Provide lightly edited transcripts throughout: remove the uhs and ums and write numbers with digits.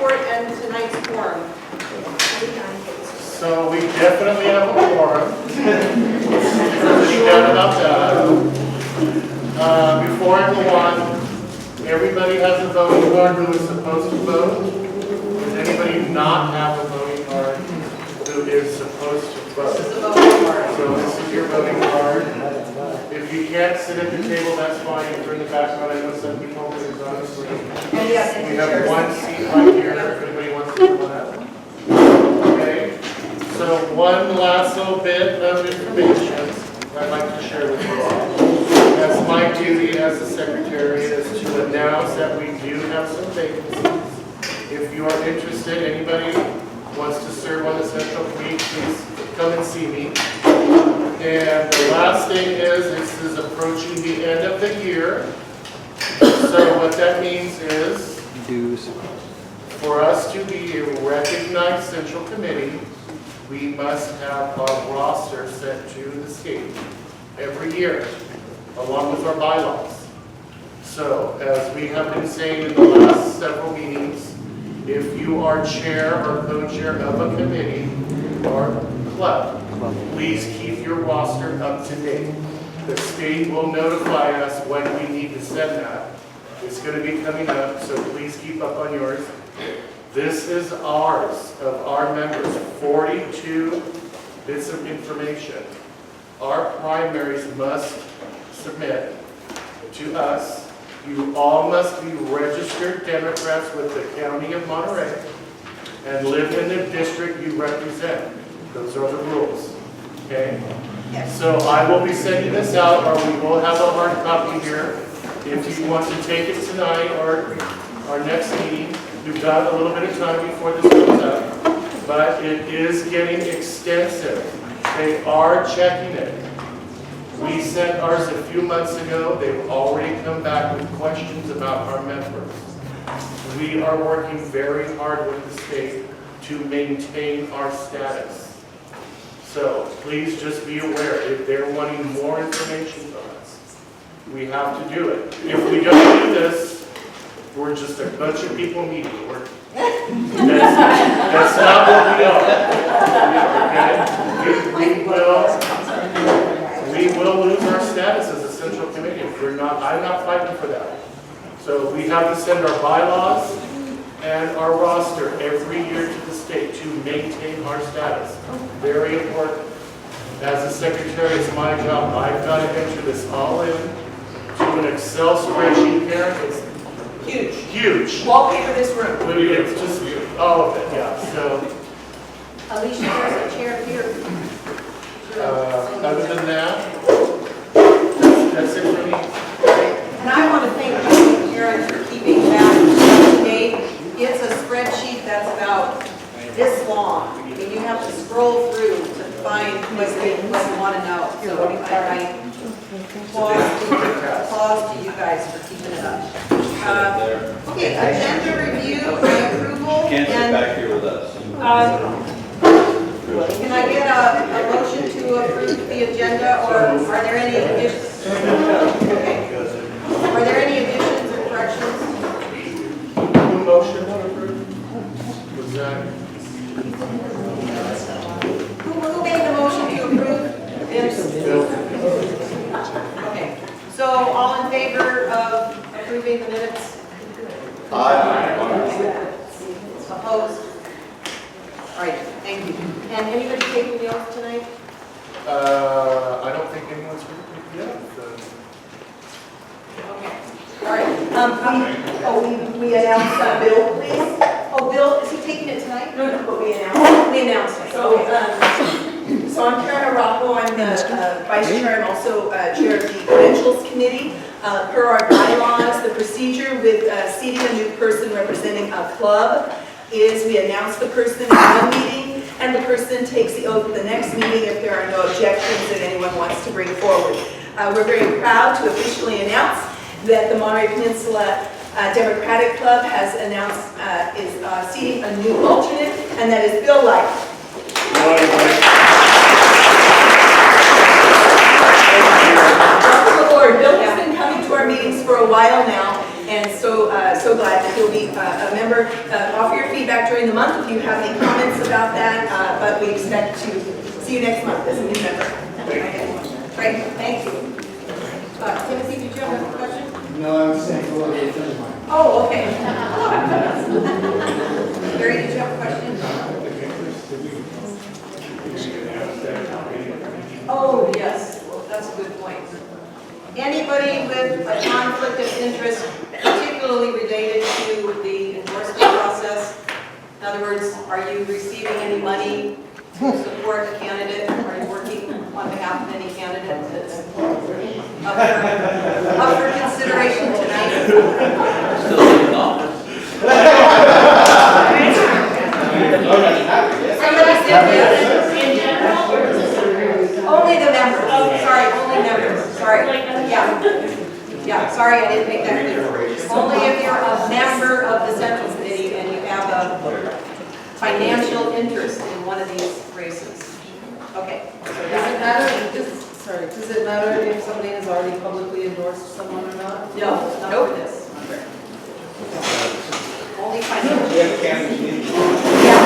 report and tonight's quorum. So we definitely have a quorum. No doubt about that. Before I go on, everybody has a voting card who is supposed to vote. Does anybody not have a voting card who is supposed to vote? This is a voting card. So this is your voting card. If you can't sit at the table, that's fine. You turn the back on. I know some people is honestly. And yes, We have one seat right here. If anybody wants to go that. Okay. So one last little bit of information I'd like to share with you all. That's my duty as the secretary, is to announce that we do have some vacancies. If you are interested, anybody wants to serve on the central committee, please come and see me. And the last thing is, this is approaching the end of the year. So what that means is, for us to be a recognized central committee, we must have our roster sent to the state every year, along with our bylaws. So, as we have been saying in the last several meetings, if you are chair or co-chair of a committee or club, please keep your roster up to date. The state will notify us when we need to send that. It's going to be coming up, so please keep up on yours. This is ours, of our members, 42 bits of information. Our primaries must submit to us. You all must be registered Democrats with the County of Monterey and live in the district you represent. Those are the rules, okay? Yes. So I will be sending this out, or we will have a hard copy here. If you want to take it tonight or our next meeting, you've got a little bit of time before this goes up, but it is getting extensive. They are checking it. We sent ours a few months ago. They've already come back with questions about our members. We are working very hard with the state to maintain our status. So please just be aware, if they're wanting more information from us, we have to do it. If we don't do this, we're just a bunch of people meeting. That's not what we are. Okay? We will lose our status as a central committee if we're not. I'm not fighting for that. So we have to send our bylaws and our roster every year to the state to maintain our status. Very important. As a secretary, it's my job. I've got to enter this all in to an Excel spreadsheet here. It's huge. Huge. Wallpaper this room. It's just all of it, yeah. So, Alicia, there's a chair here. other than that, that's it for me. And I want to thank you, Karen, for keeping that today. It's a spreadsheet that's about this long. I mean, you have to scroll through to find what you want to know. So I applause to you guys for keeping it up. Okay, agenda review and approval. Can't sit back here with us. Can I get a motion to approve the agenda, or are there any additions? Okay. Are there any additions or corrections? Who motion to approve? Was that? Who made the motion to approve? Okay. So all in favor of approving the minutes? Aye. Opposed? All right, thank you. And anybody taking the oath tonight? I don't think anyone's going to pick me up. Okay. All right. We announced Bill, please. Oh, Bill, is he taking it tonight? No, but we announced it. So, So I'm Karen Araujo. I'm the vice chair and also chair of the credentials committee. Per our bylaws, the procedure with seating a new person representing a club is we announce the person in one meeting, and the person takes the oath at the next meeting if there are no objections that anyone wants to bring forward. We're very proud to officially announce that the Monterey Peninsula Democratic Club has announced is seating a new alternate, and that is Bill Light. Welcome aboard. Bill has been coming to our meetings for a while now, and so glad that he'll be a member November. Offer your feedback during the month if you have any comments about that, but we expect to see you next month as in November. Great, thank you. Timothy, did you have a question? No, I was saying, well, it's in mine. Oh, okay. Gary, did you have a question? Oh, yes, that's a good point. Anybody with a conflict of interest, particularly related to the endorsement process? In other words, are you receiving any money to support a candidate? Are you working on behalf of any candidate that's up for consideration tonight? Still in office. Somebody said yes. Only the members. Oh, sorry, only members. Sorry. Yeah. Yeah, sorry, I didn't make that clear. Only if you're a member of the Central Committee and you have a financial interest in one of these races. Okay. So Does it that, matter, does it matter if somebody has already publicly endorsed someone or not? no, not for this. Only financial. Yeah, Candace, you- Yeah,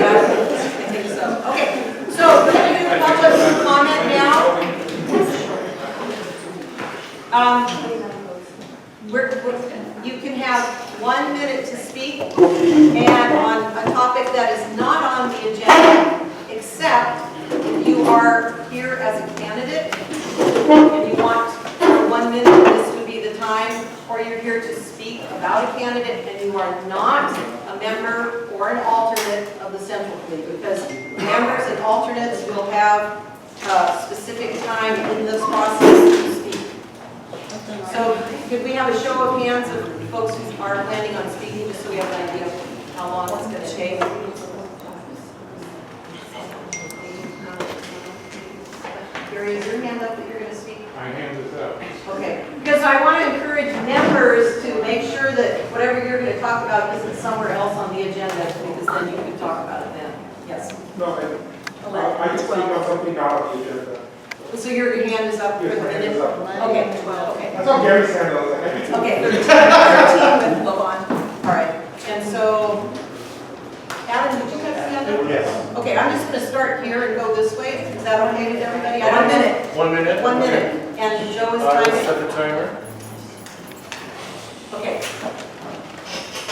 I think so. Okay, so we're going to do public comment now. You can have 1 minute to speak, and on a topic that is not on the agenda, except if you are here as a candidate, and you want for 1 minute, this would be the time, or you're here to speak about a candidate, and you are not a member or an alternate of the Central Committee, because members and alternates will have a specific time in this process to speak. So could we have a show of hands of folks who are planning on speaking, just so we have an idea of how long it's going to take? Gary, is your hand up that you're going to speak? My hand is up. Okay, because I want to encourage members to make sure that whatever you're going to talk about isn't somewhere else on the agenda, because then you can talk about it then. Yes. No, I can speak on something not on the agenda. So your hand is up for Yes, the my hand minute? is up. Okay, okay. That's how Gary's hand was. Okay, 13 with Levon. All right, and so, Alan, did you have the hand up? Yes. Okay, I'm just going to start here and go this way. Is that okay with everybody? 1 minute. 1 minute? 1 Okay. minute. And Joe is I'll timing. set the timer. Okay.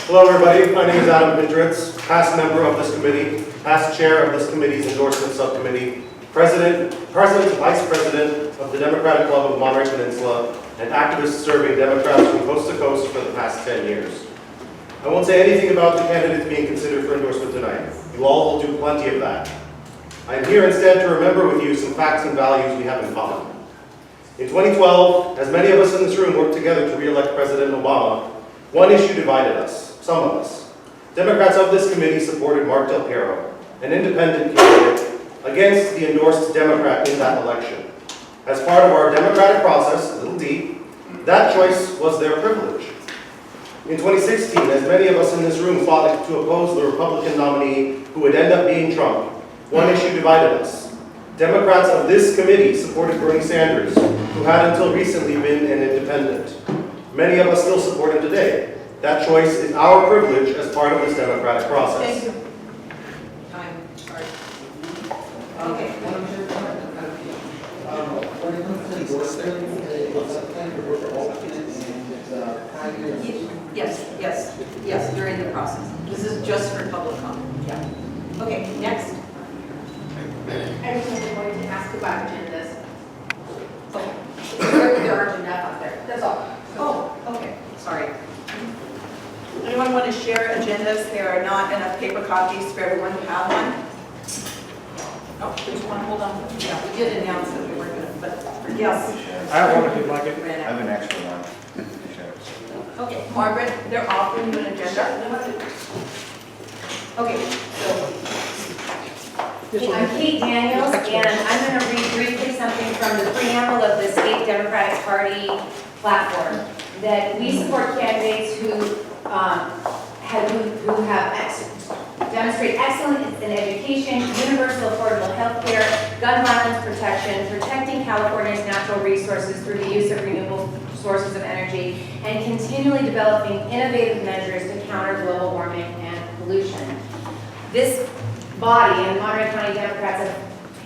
Hello, everybody. My name is Adam Bindritz, past member of this committee, past chair of this committee's endorsement subcommittee, president, vice president of the Democratic Club of Monterey Peninsula, and activist serving Democrats from coast to coast for the past 10 years. I won't say anything about the candidates being considered for endorsement tonight. You all will do plenty of that. I am here instead to remember with you some facts and values we have in common. In 2012, as many of us in this room worked together to re-elect President Obama, one issue divided us, some of us. Democrats of this committee supported Mark Del Piero, an independent candidate, against the endorsed Democrat in that election. As part of our democratic process, a little D, that choice was their privilege. In 2016, as many of us in this room fought to oppose the Republican nominee who would end up being Trump, one issue divided us. Democrats of this committee supported Bernie Sanders, who had until recently been an independent. Many of us still support him today. That choice is our privilege as part of this democratic process. Thank you. Time, sorry. Okay. When it comes to endorsement, it's a kind of work for alternates and it's how you. Yes, during the process. This is just for public comment, yeah. Okay, next. I just was going to ask about agendas. Oh, There aren't enough out there, that's all. okay, sorry. Anyone want to share agendas? There are not enough paper copies for everyone to have one. Oh, there's one, hold on. Yeah, we did announce that we were going to, but yes. I have one if you'd like it. Ran I out. have an extra one. Okay, Margaret, they're offering you an agenda. okay, so, I'm Kate Daniels, and I'm going to read briefly something from the preamble of the State Democratic Party platform, that we support candidates who demonstrate excellence in education, universal affordable health care, gun violence protection, protecting California's natural resources through the use of renewable sources of energy, and continually developing innovative measures to counter global warming and pollution. This body and Monterey County Democrats have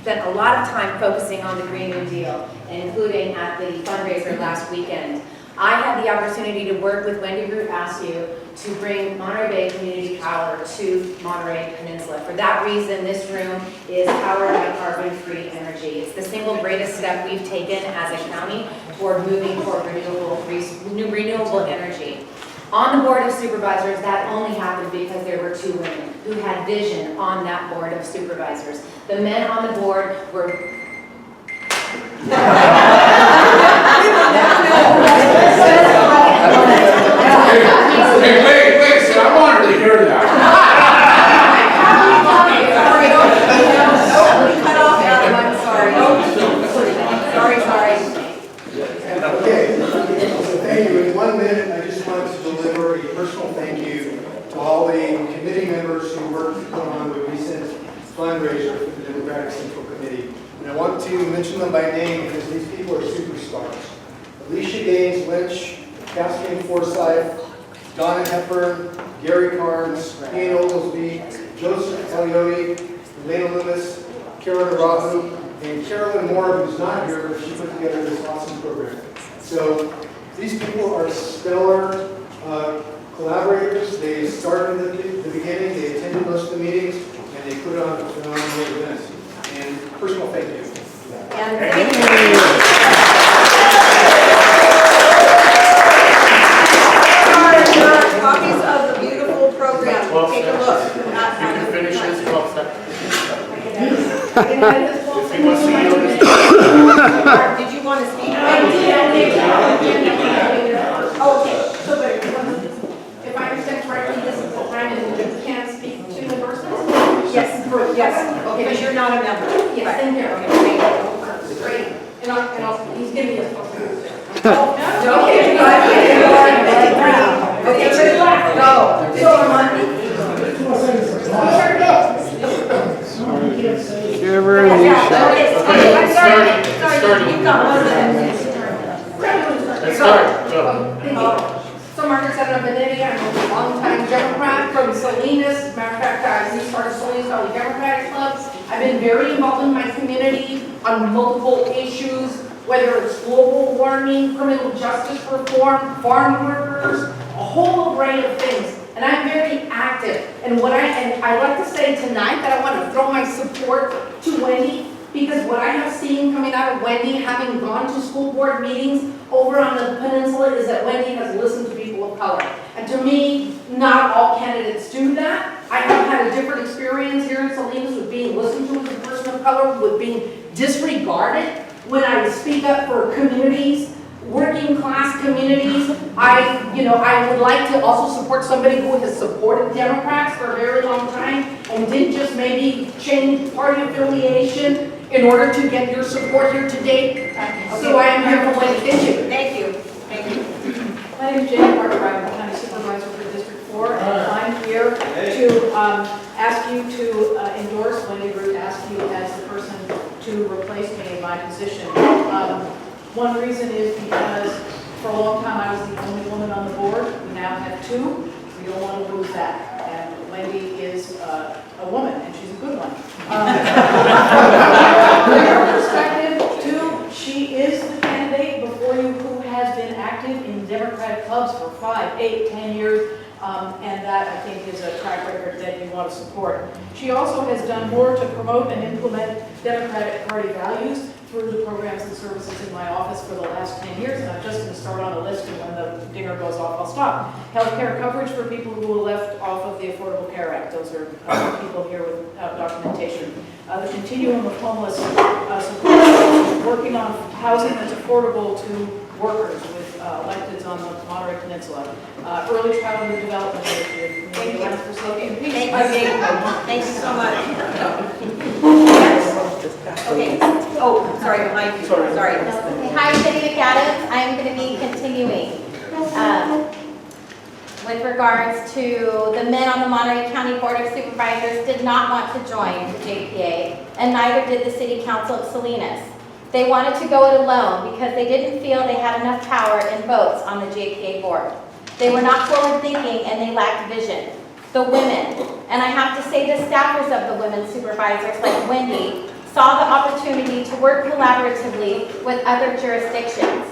spent a lot of time focusing on the Green New Deal, including at the fundraiser last weekend. I had the opportunity to work with Wendy Askew to bring Monterey Bay community power to Monterey Peninsula. For that reason, this room is powered by carbon-free energy. It's the single greatest step we've taken as a county toward moving toward renewable energy. On the Board of Supervisors, that only happened because there were 2 women who had vision on that Board of Supervisors. The men on the board were... Hey, wait, so I wanted to hear that. Cut off Adam, I'm sorry. Sorry. Okay, so thank you. In 1 minute, I just wanted to deliver a personal thank you to all the committee members who worked to put on the recent fundraiser for the Democratic Central Committee. And I want to mention them by name because these people are superstars. Alicia Gaines Lynch, Kathleen Forsyth, Donna Hepburn, Gary Carnes, Ian Oglesby, Joseph Ellioti, Elena Loomis, Carolyn Arahu, and Carolyn Moore, who's not here, but she put together this awesome program. So these people are stellar collaborators. They started at the beginning, they attended most of the meetings, and they put on phenomenal events. And personal thank you. And thank you. Copies of the beautiful program. 12 Take a seconds. look. You can finish this 12 seconds. If you want to see it, Did you want to speak? Okay, so if I understand correctly, this is the time that you can't speak to endorsements? Yes. Okay, but you're not a member. Yes, thank you. Great. And he's giving us. Okay, go. Give her a new shot. I'm sorry. You've got 1 minute. let's start. Go. Thank you. So Margaret Benetti, I'm a longtime Democrat from Salinas. Matter of fact, we started Salinas Valley Democratic Club. I've been very involved in my community on multiple issues, whether it's global warming, criminal justice reform, farm workers, a whole array of things. And I'm very active. And I like to say tonight that I want to throw my support to Wendy, because what I have seen coming out of Wendy, having gone to school board meetings over on the peninsula, is that Wendy has listened to people of color. And to me, not all candidates do that. I have had a different experience here in Salinas with being listened to as a person of color, with being disregarded when I speak up for communities, working class communities. I would like to also support somebody who has supported Democrats for a very long time and didn't just maybe change party affiliation in order to get your support here today. So I am here for Wendy. Thank you. My name is Jane Parker. I'm the County Supervisor for District 4, and I'm here to ask you to endorse Wendy Askew as the person to replace me in my position. One reason is because for a long time I was the only woman on the board. We now have 2. We don't want to lose that. And Wendy is a woman, and she's a good one. From her perspective, too, she is the candidate before you who has been active in Democratic clubs for 5, 8, 10 years. And that, I think, is a track record that you want to support. She also has done more to promote and implement Democratic Party values through the programs and services in my office for the last 10 years, and I'm just going to start on a list, and when the dinger goes off, I'll stop. Healthcare coverage for people who were left off of the Affordable Care Act. Those are people here without documentation. The continuum of homeless support, working on housing that's affordable to workers with electeds on the Monterey Peninsula. Early childhood development initiative. Thank you. Thank you so much. Okay. Oh, sorry, behind you. Sorry. Hi, City McAdams. I'm going to be continuing. With regards to the men on the Monterey County Board of Supervisors did not want to join the JPA, and neither did the City Council of Salinas. They wanted to go it alone because they didn't feel they had enough power and votes on the JPA board. They were not forward thinking and they lacked vision. The women, and I have to say the staffers of the women supervisors like Wendy, saw the opportunity to work collaboratively with other jurisdictions.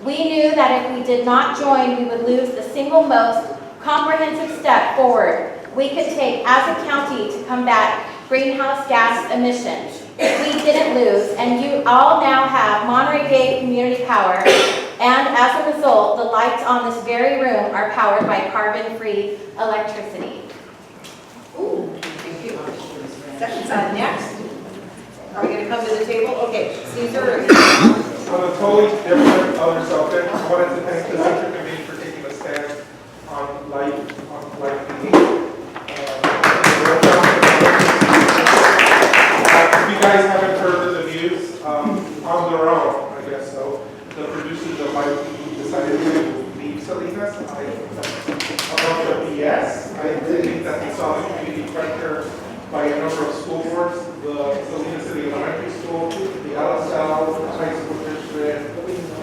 We knew that if we did not join, we would lose the single most comprehensive step forward we could take as a county to combat greenhouse gas emissions. We didn't lose, and you all now have Monterey Bay community power, and as a result, the lights on this very room are powered by carbon-free electricity. Ooh, thank you. Second side next. Are we going to come to the table? Okay, Caesar. On a totally different other subject, I wanted to thank the Central Committee for taking a stand on light meeting. If you guys haven't heard of the news, on their own, I guess so, the producers of Light TV decided to leave Salinas. About the BS, I think that they saw the community pressure by a number of school boards, the Salinas City Elementary School, the LSL, the high school district,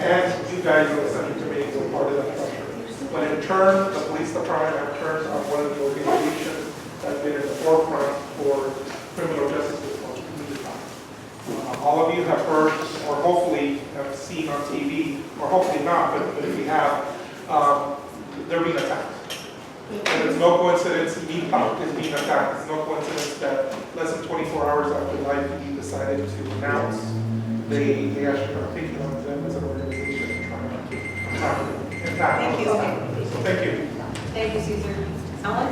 and you guys in the Central Committee were part of that pressure. But in turn, the police department in turn are one of the organizations that's been in the forefront for criminal justice reform. All of you have heard, or hopefully have seen on TV, or hopefully not, but if you have, they're being attacked. And it's no coincidence EPOC is being attacked. It's no coincidence that less than 24 hours after Light TV decided to announce they actually are taking on them as an organization and trying to attack. Thank you. So thank you. Thank you, Caesar. Alan?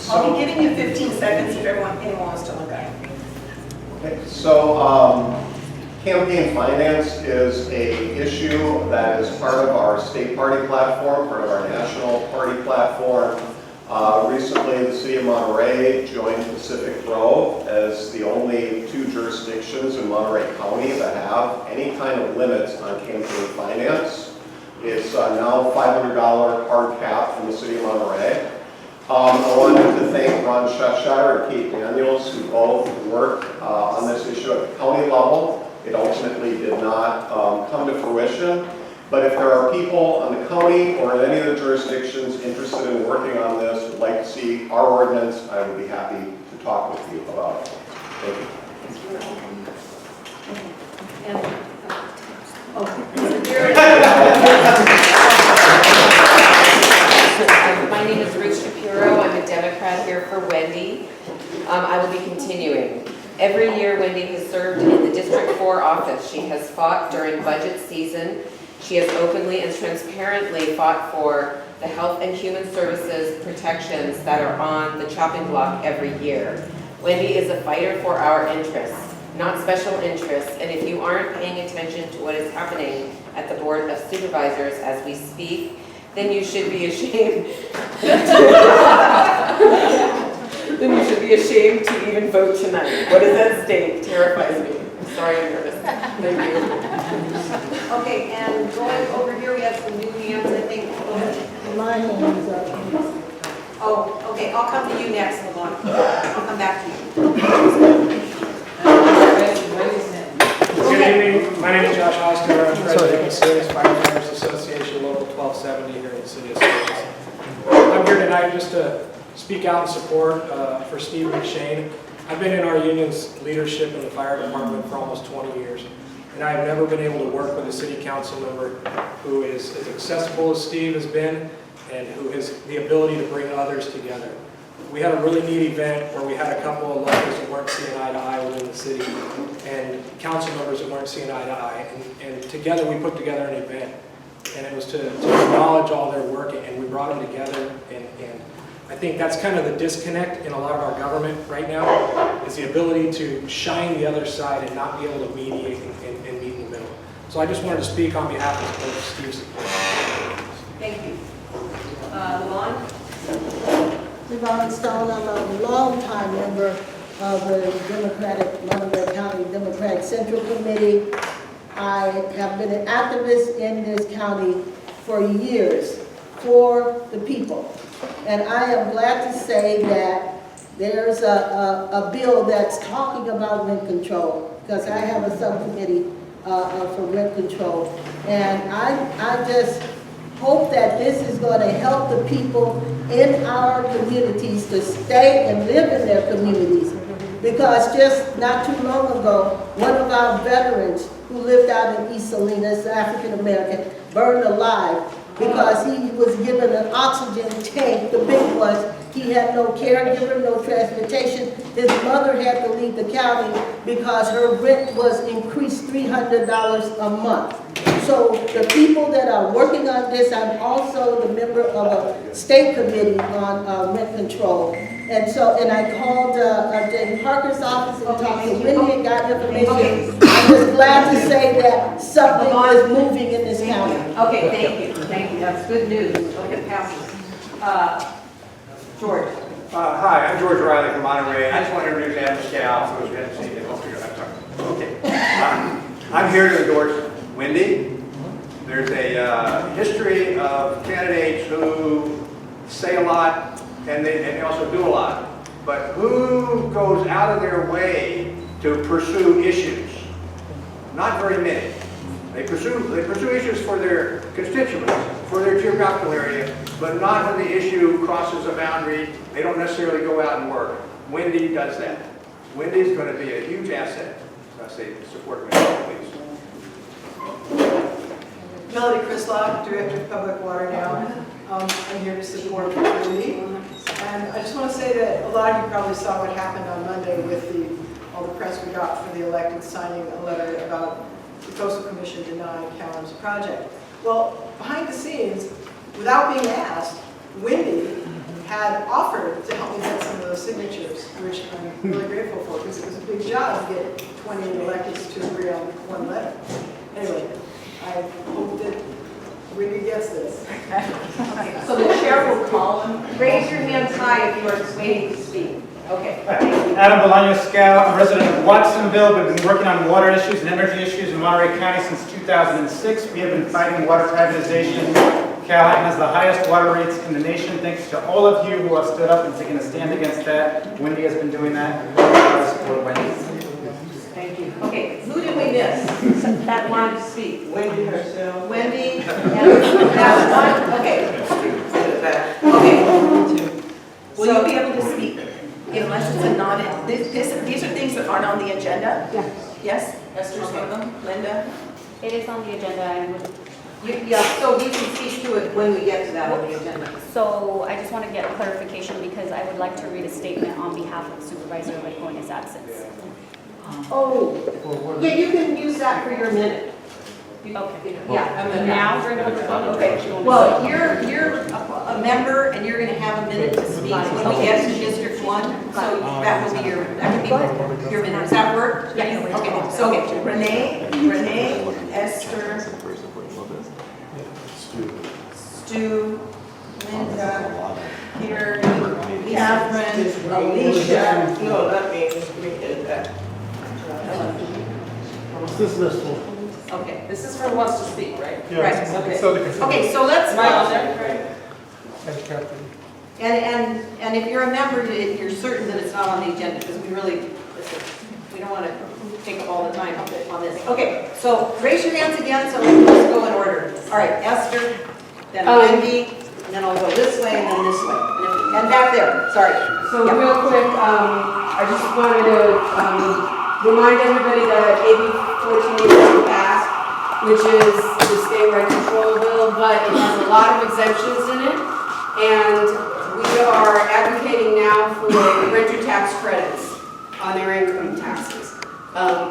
I'll be giving you 15 seconds if anyone wants to look at it. Okay, so campaign finance is a issue that is part of our state party platform, part of our national party platform. Recently, the city of Monterey joined Pacific Grove as the only two jurisdictions in Monterey County that have any kind of limits on campaign finance. It's now $500 hard cap from the city of Monterey. I wanted to thank Ron Cheshire and Kate Daniels, who both worked on this issue at the county level. It ultimately did not come to fruition. But if there are people on the county or in any of the jurisdictions interested in working on this, would like to see our ordinance, I would be happy to talk with you about it. Thank you. My name is Ruth Shapiro. I'm a Democrat here for Wendy. I will be continuing. Every year, Wendy has served in the District 4 office. She has fought during budget season. She has openly and transparently fought for the health and human services protections that are on the chopping block every year. Wendy is a fighter for our interests, not special interests, and if you aren't paying attention to what is happening at the Board of Supervisors as we speak, then you should be ashamed. Then you should be ashamed to even vote tonight. What is at stake terrifies me. I'm sorry, I'm nervous. Thank you. Okay, and going over here, we have some new hands, I think. My hand is up. Oh, okay, I'll come to you next, Lavon. I'll come back to you. Good evening, my name is Josh Askew. I'm president of the Salinas Firefighters Association, Local 1270 here in the city of Salinas. I'm here tonight just to speak out in support for Steve McShane. I've been in our union's leadership in the fire department for almost 20 years, and I have never been able to work with a city council member who is as accessible as Steve has been and who has the ability to bring others together. We had a really neat event where we had a couple of locals that weren't seeing eye to eye within the city and council members that weren't seeing eye to eye, and together we put together an event, and it was to acknowledge all their work, and we brought them together, and I think that's kind of the disconnect in a lot of our government right now, is the ability to shine the other side and not be able to mediate and meet in the middle. So I just wanted to speak on behalf of Steve's support. Thank you. Lavon? Yvonne Stone, I'm a longtime member of the Monterey County Democratic Central Committee. I have been an activist in this county for years for the people. And I am glad to say that there's a bill that's talking about rent control, because I have a subcommittee for rent control. And I just hope that this is going to help the people in our communities to stay and live in their communities. Because just not too long ago, one of our veterans who lived out in East Salinas, African American, burned alive because he was given an oxygen tank, the big ones. He had no caregiver, no transportation. His mother had to leave the county because her rent was increased $300 a month. So the people that are working on this, I'm also the member of a state committee on rent control. And I called Jane Parker's office and talked to Wendy and got information. I'm just glad to say that something is moving in this county. Okay, thank you, that's good news. Okay, passes. George. Hi, I'm George Riley from Monterey. I just want to introduce Askew, for those who haven't seen it. Okay. I'm here to endorse Wendy. There's a history of candidates who say a lot and they also do a lot. But who goes out of their way to pursue issues? Not very many. They pursue issues for their constituents, for their geographical area, but not when the issue crosses a boundary. They don't necessarily go out and work. Wendy does that. Wendy's going to be a huge asset. So I say support Wendy, please. Melody Krislov, Director of Public Water now. I'm here to support Wendy. And I just want to say that a lot of you probably saw what happened on Monday with all the press we got for the elected signing a letter about the Coastal Commission denying Callum's project. Well, behind the scenes, without being asked, Wendy had offered to help me get some of those signatures, which I'm really grateful for, because it was a big job to get 20 electeds to agree on one letter. Anyway, I hope that Wendy gets this. Okay, so the chair will call him. Raise your hands high if you are waiting to speak. Okay. Adam Bolaño Scout, I'm a resident of Watsonville. We've been working on water issues and energy issues in Monterey County since 2006. We have been fighting water privatization. Callahan has the highest water rates in the nation. Thanks to all of you who have stood up and taken a stand against that. Wendy has been doing that. I support Wendy. Thank you. Okay, who did we miss that wanted to speak? Wendy herself. Wendy. That one. Okay. Okay. Will you be able to speak unless it's a non? These are things that aren't on the agenda. Yeah. Yes. Esther's one of them. Linda. It is on the agenda. I would. Yeah. So we can speak to it when we get to that on the agenda. So I just want to get clarification because I would like to read a statement on behalf of Supervisor Alejo in his absence. Oh, yeah, you can use that for your minute. Okay. Yeah. Now during public comment? Okay. Well, you're a member and you're going to have a minute to speak when we get to District 1. So that would be your minute. Does that work? Yes. Okay. So okay. Renee, Esther, Stu, Linda, Carrie, Catherine, Alicia. No, that means we did that. What's this list for? Okay, this is for who wants to speak, right? Yeah. Right, okay. So Okay, so let's. Thank you, Captain. And if you're a member, you're certain that it's not on the agenda, because we don't want to take up all the time on this. Okay, so raise your hands again, so let's go in order. All right, Esther, then Wendy, and then I'll go this way and then this way. And back there, sorry. So real quick, I just wanted to remind everybody that AB 14 was passed, which is the state rent control bill, but it has a lot of exemptions in it. And we are advocating now for renter tax credits on their income taxes.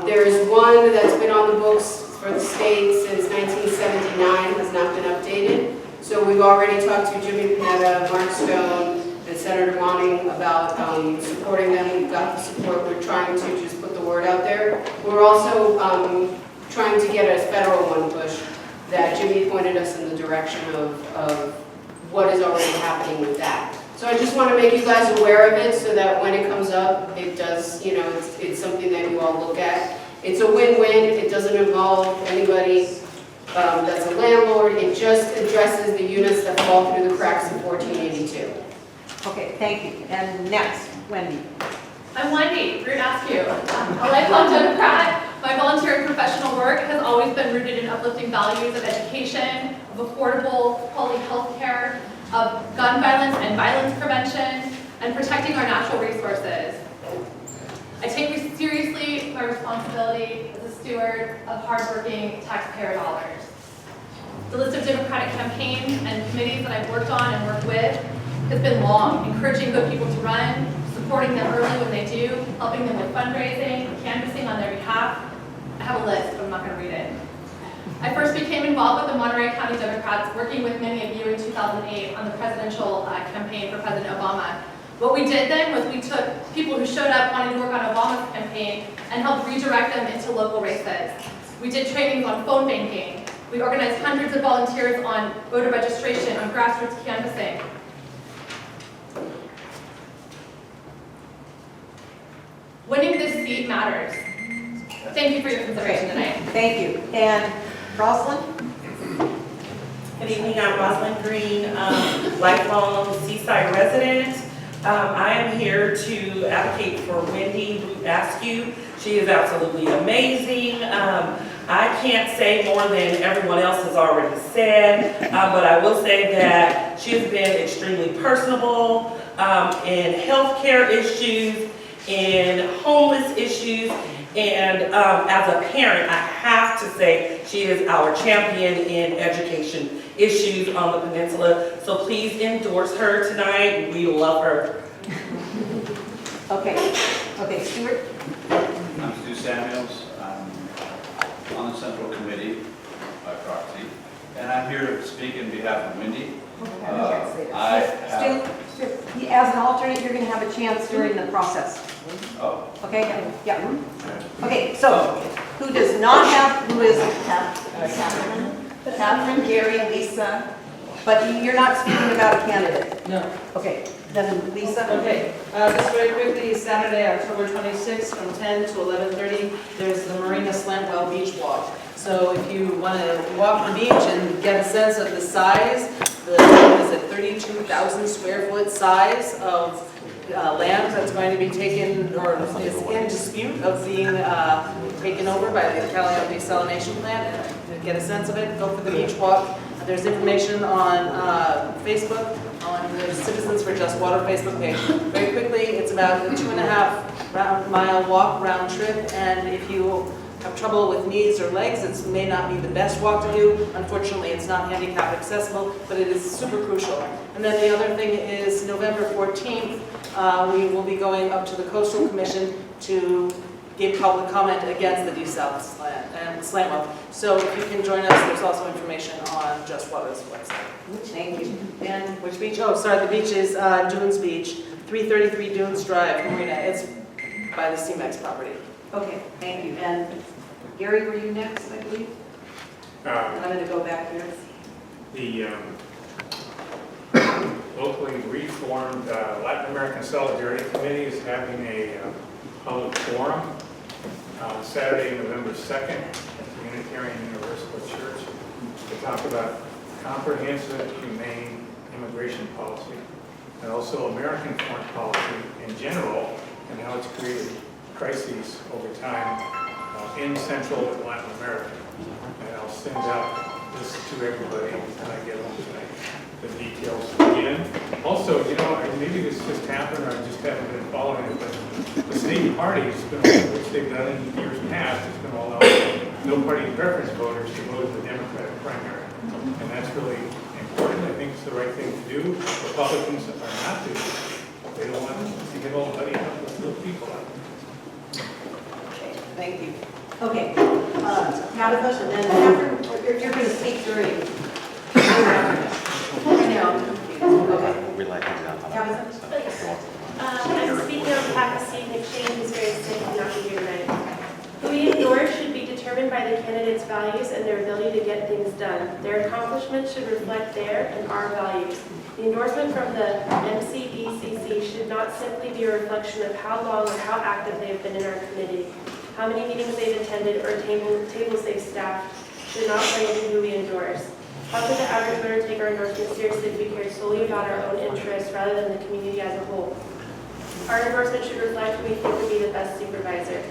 There is one that's been on the books for the state since 1979, has not been updated. So we've already talked to Jimmy Panetta, Mark Stone, and Senator Monning about supporting them. We've got the support. We're trying to just put the word out there. We're also trying to get a federal one push that Jimmy pointed us in the direction of what is already happening with that. So I just want to make you guys aware of it so that when it comes up, it does, it's something that you all look at. It's a win-win. It doesn't involve anybody that's a landlord. It just addresses the units that fall through the cracks of 1482. Okay, thank you. And next, Wendy. I'm Wendy, Askew. Alejo Democrat. My volunteer and professional work has always been rooted in uplifting values of education, of affordable, quality health care, of gun violence and violence prevention, and protecting our natural resources. I take seriously my responsibility as a steward of hardworking taxpayer dollars. The list of Democratic campaigns and committees that I've worked on and worked with has been long, encouraging good people to run, supporting them early when they do, helping them with fundraising, canvassing on their behalf. I have a list, but I'm not going to read it. I first became involved with the Monterey County Democrats, working with many of you in 2008 on the presidential campaign for President Obama. What we did then was we took people who showed up wanting to work on Obama's campaign and helped redirect them into local races. We did trainings on phone banking. We organized hundreds of volunteers on voter registration, on grassroots canvassing. Winning this seat matters. Thank you for your consideration tonight. Thank you. And Rosalind? Good evening, I'm Rosalind Green, lifelong Seaside resident. I am here to advocate for Wendy Askew. She is absolutely amazing. I can't say more than everyone else has already said, but I will say that she has been extremely personable in healthcare issues, in homeless issues, and as a parent, I have to say she is our champion in education issues on the peninsula. So please endorse her tonight. We love her. Okay, Stuart? I'm Stu Samuels. I'm on the Central Committee by proxy, and I'm here to speak in behalf of Wendy. Stu, as an alternate, you're going to have a chance during the process. Oh. Okay, yeah. Okay, so who does not have, who is Catherine, Gary, Lisa, but you're not speaking about a candidate? No. Okay, then Lisa? Okay, just very quickly, Saturday, October 26th, from 10 to 11:30, there's the Marina Slantwell Beach Walk. So if you want to walk the beach and get a sense of the size, is it 32,000 square foot size of land that's going to be taken, or is in dispute of being taken over by the Calico desalination plant. To get a sense of it, go for the beach walk. There's information on Facebook, on the Citizens for Just Water Facebook page. Very quickly, it's about a 2.5 mile walk round trip, and if you have trouble with knees or legs, it may not be the best walk to do. Unfortunately, it's not handicap accessible, but it is super crucial. And then the other thing is November 14th, we will be going up to the Coastal Commission to give public comment against the desal slant well. So if you can join us, there's also information on Just Water's website. Thank you. And which beach? Oh, sorry, the beach is Dunes Beach, 333 Dunes Drive, Marina. It's by the CMEX property. Okay, thank you. And Gary, were you next, I believe? I'm going to go back here. The locally reformed Latin American Solidarity Committee is having a public forum on Saturday, November 2nd at the Unitarian Universal Church to talk about comprehensive, humane immigration policy and also American foreign policy in general and how it's created crises over time in Central and Latin America. And I'll send out this to everybody when I get home tonight, the details again. Also, you know, maybe this just happened or I just haven't been following it, but the state parties, which they've done in years past, has been all out no party preference voters to vote in the Democratic primary. And that's really important. I think it's the right thing to do. Republicans are not doing it. They don't want to get all muddy up with little people out. Thank you. Okay, Tabitha, and then Catherine, you're going to speak during. Okay. We like to I'm speaking on behalf of Steve McShane, who's very sick and not here tonight. Who we endorse should be determined by the candidates' values and their ability to get things done. Their accomplishments should reflect their and our values. The endorsement from the MCDCC should not simply be a reflection of how long or how active they've been in our committee. How many meetings they've attended or tables they've staffed should not play into who we endorse. How could the average voter take our endorsement seriously if we cared solely about our own interests rather than the community as a whole? Our endorsement should reflect who we think would be the best supervisor.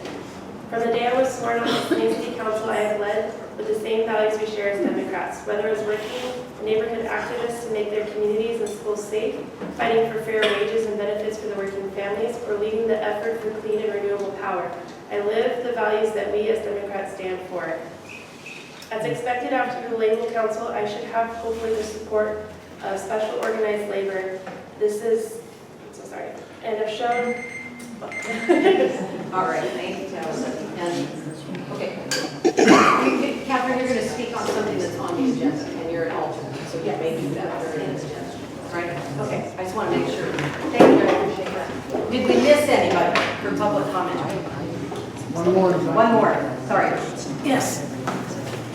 From the day I was sworn on to Main City Council, I have led with the same values we share as Democrats, whether it's working neighborhood activists to make their communities and schools safe, fighting for fair wages and benefits for the working families, or leading the effort for clean and renewable power. I live the values that we as Democrats stand for. As expected after the label council, I should have hopefully the support of special organized labor. This is, I'm so sorry, and have shown. All right, thank you, Tessa. And, okay. Catherine, you're going to speak on something that's on the agenda, and you're an alternate, so you may do that for an agenda. Right? Okay, I just want to make sure. Thank you, I appreciate that. Did we miss anybody for public comment? One more. One more, sorry. Yes.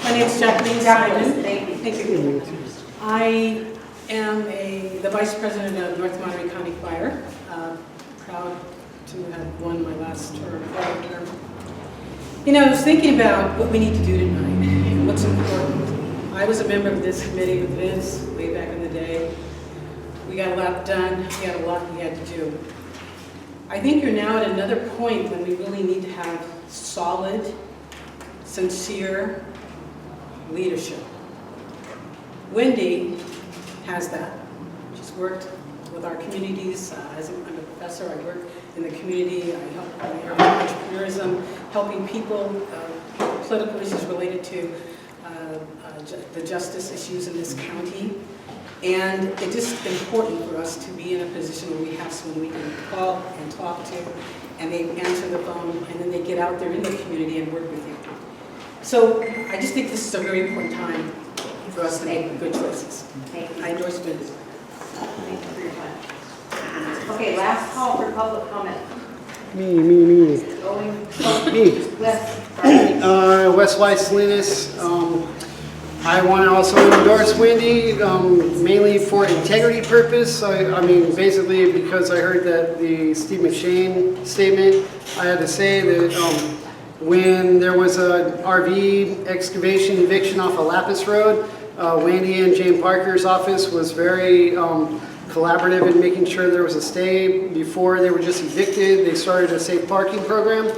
My name is Jacqueline Simon. Thank you. I am the Vice President of North Monterey County Fire. Proud to have won my last term. You know, I was thinking about what we need to do tonight and what's important. I was a member of this committee with Vince way back in the day. We got a lot done. We had a lot we had to do. I think you're now at another point when we really need to have solid, sincere leadership. Wendy has that. She's worked with our communities. I'm a professor. I work in the community. I help in the area of entrepreneurism, helping people, political issues related to the justice issues in this county. And it's just important for us to be in a position where we have someone we can call and talk to, and they answer the phone, and then they get out there in the community and work with you. So I just think this is a very important time for us to make good choices. I endorse Wendy. Thank you for your time. Okay, last call for public comment. Me. Wes Weiss Salinas. I want to also endorse Wendy, mainly for integrity purpose. I mean, basically because I heard that the Steve McShane statement, I had to say that when there was a RV excavation eviction off of Lapis Road, Wendy and Jane Parker's office was very collaborative in making sure there was a stay before they were just evicted. They started a safe parking program.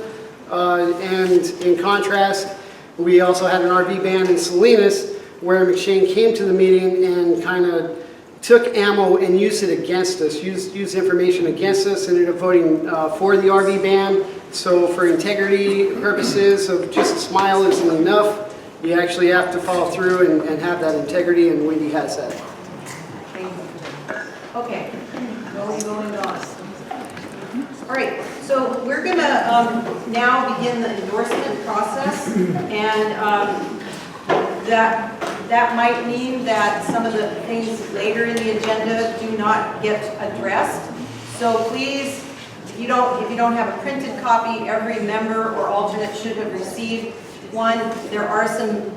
And in contrast, we also had an RV ban in Salinas where McShane came to the meeting and kind of took ammo and used it against us, used information against us, ended up voting for the RV ban. So for integrity purposes of just a smile isn't enough. You actually have to follow through and have that integrity, and Wendy has that. Thank you. Okay, going on. All right, so we're going to now begin the endorsement process, and that might mean that some of the things later in the agenda do not get addressed. So please, if you don't have a printed copy, every member or alternate should have received one. There are some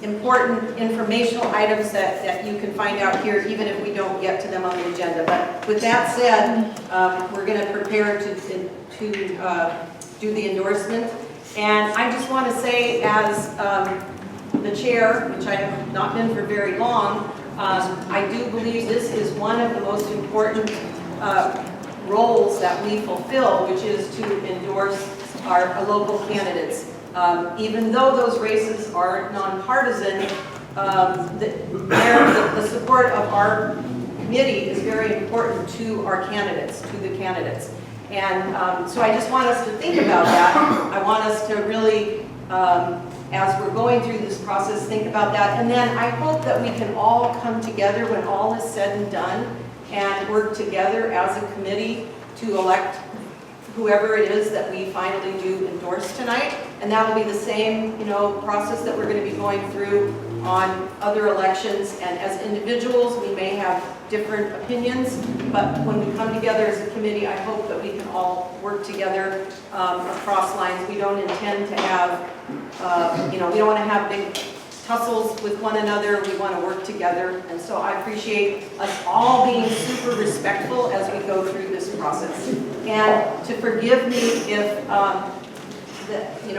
important informational items that you can find out here, even if we don't get to them on the agenda. But with that said, we're going to prepare to do the endorsement. And I just want to say, as the chair, which I have not been for very long, I do believe this is one of the most important roles that we fulfill, which is to endorse our local candidates. Even though those races are nonpartisan, the support of our committee is very important to our candidates, to the candidates. And so I just want us to think about that. I want us to really, as we're going through this process, think about that. And then I hope that we can all come together when all is said and done and work together as a committee to elect whoever it is that we finally do endorse tonight. And that will be the same, process that we're going to be going through on other elections. And as individuals, we may have different opinions, but when we come together as a committee, I hope that we can all work together across lines. We don't intend to have, we don't want to have big tussles with one another. We want to work together. And so I appreciate us all being super respectful as we go through this process. And to forgive me if,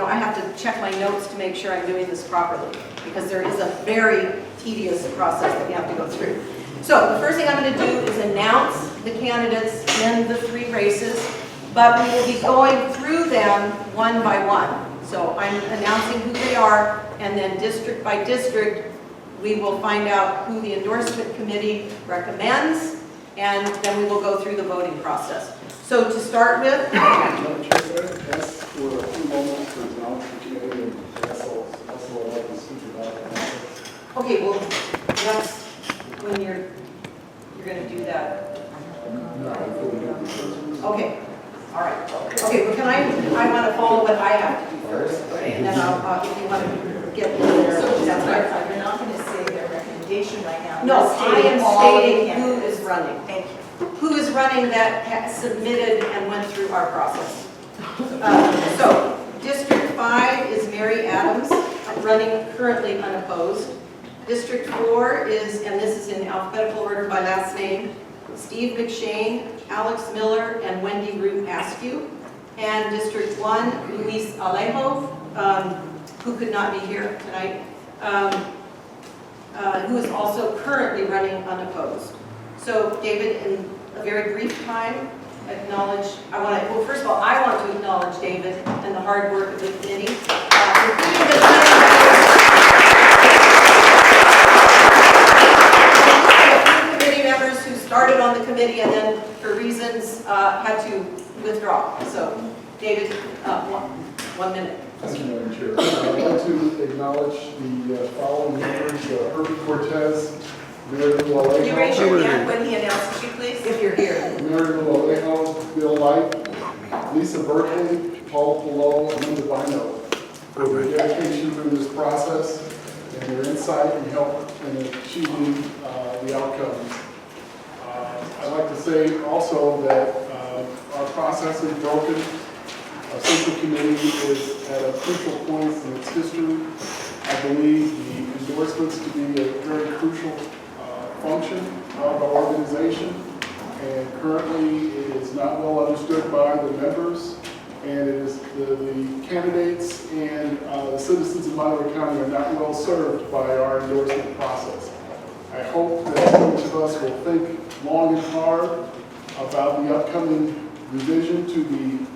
I have to check my notes to make sure I'm doing this properly, because there is a very tedious process that we have to go through. So the first thing I'm going to do is announce the candidates in the three races, but we will be going through them one by one. So I'm announcing who they are, and then district by district, we will find out who the endorsement committee recommends, and then we will go through the voting process. So to start with, Madam Chair, ask for a few moments to acknowledge the committee and also allow the speaker about okay, well, that's when you're going to do that. Okay, all right. Okay, well, I want to follow what I have to do first, okay, and then I'll if you want to get there. So just that's to right. clarify, you're not going to say their recommendation right now. No, You're I am all the stating who candidates. is running. Thank you. Who is running that submitted and went through our process. So, District 5 is Mary Adams, running currently unopposed. District 4 is, and this is in alphabetical order by last name, Steve McShane, Alex Miller, and Wendy Askew. And District 1, Luis Alejo, who could not be here tonight, who is also currently running unopposed. So, David, in a very brief time, well, first of all, I want to acknowledge David and the hard work of the committee, including the committee members who started on the committee and then, for reasons, had to withdraw. So, David, 1 minute. Thank you, Madam Chair. I'd like to acknowledge the following members, Herbie Cortez, Mary Lou Alejo. Can you raise your hand when he announces you, please, if you're here? Mary Lou Alejo, Bill Light, Lisa Berkeley, Paula Pelot, and Linda Bino for their dedication through this process and their insight and help in achieving the outcomes. I'd like to say also that our process is broken. Our Central Committee is at a crucial point in its history. I believe the endorsements to be a very crucial function of our organization, and currently it is not well understood by the members, and it is the candidates and the citizens of Monterey County are not well served by our endorsement process. I hope that each of us will think long and hard about the upcoming revision to the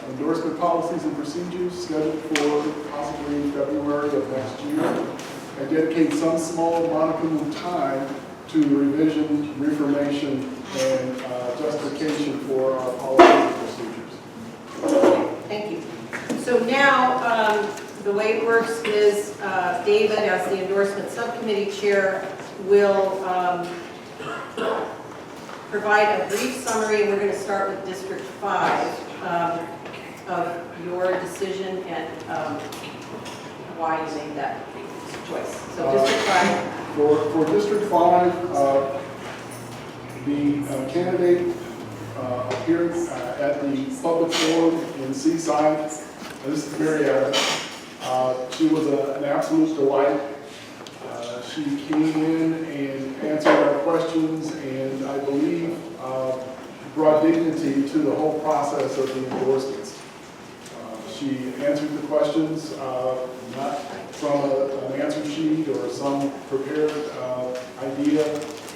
endorsement policies and procedures scheduled for possibly February of next year, and dedicate some small modicum of time to the revision, reformation, and justification for our policies and procedures. Thank you. So now, the way it works is David, as the endorsement subcommittee chair, will provide a brief summary, and we're going to start with District 5 of your decision and why you made that choice. So District 5. For District 5, the candidate appeared at the public forum in Seaside. This is Mary Adams. She was an absolute delight. She came in and answered our questions, and I believe brought dignity to the whole process of the endorsements. She answered the questions, not from an answer sheet or some prepared idea,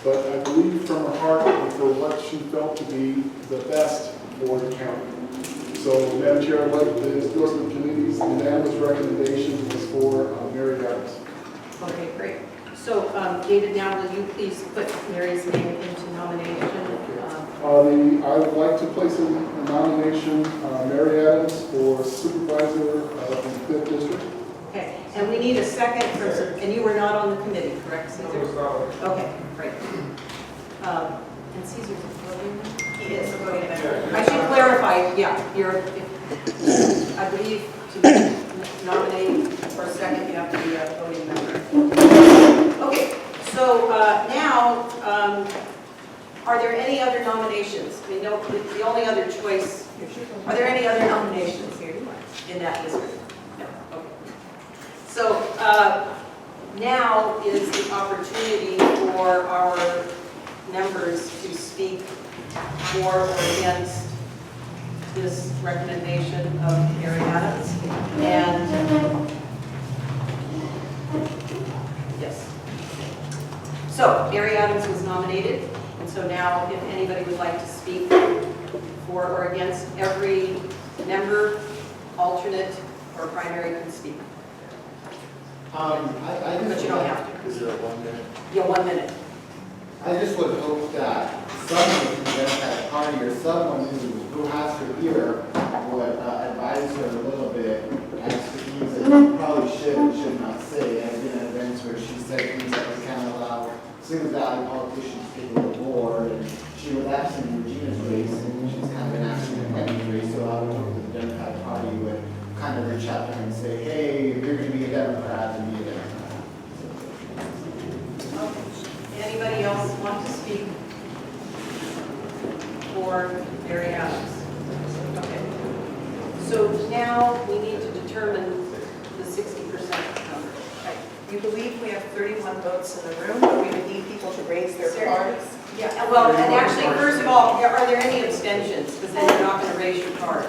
but I believe from her heart for what she felt to be the best for the county. So, Madam Chair, I'd like the endorsement committee's unanimous recommendation was for Mary Adams. Okay, great. So, David, now will you please put Mary's name into nomination? I would like to place in nomination Mary Adams for supervisor of the 5th District. Okay, and we need a second from, and you were not on the committee, correct, Caesar? Okay, great. And Caesar's a voting member? He is a voting member. I should clarify, yeah, I believe to nominate for a second, you have to be a voting member. Okay, so now, are there any other nominations? I mean, no, the only other choice, are there any other nominations here in that district? No, okay. So now is the opportunity for our members to speak for or against this recommendation of Mary Adams. And yes. So Mary Adams was nominated. And so now if anybody would like to speak for or against, every member, alternate, or primary can speak. I But you don't have to. Is there a 1 minute? Yeah, 1 minute. I just would hope that someone from the Democratic Party or someone who has her ear would advise her a little bit as to things that she probably should and should not say. I've been at events where she said things that we can't allow Sims Valley politicians to go to board, and she was absent in Regina's race, and she's kind of been absent in Wendy's race, so I would hope that the Democratic Party would kind of reach out to her and say, hey, if you're going to be a Democrat, then be a Democrat. Anybody else want to speak for Mary Adams? Okay. So now we need to determine the 60% number. You believe we have 31 votes in the room, but we would need people to raise their cards? Yeah, well, and actually, first of all, are there any abstentions? Because then you're not going to raise your card.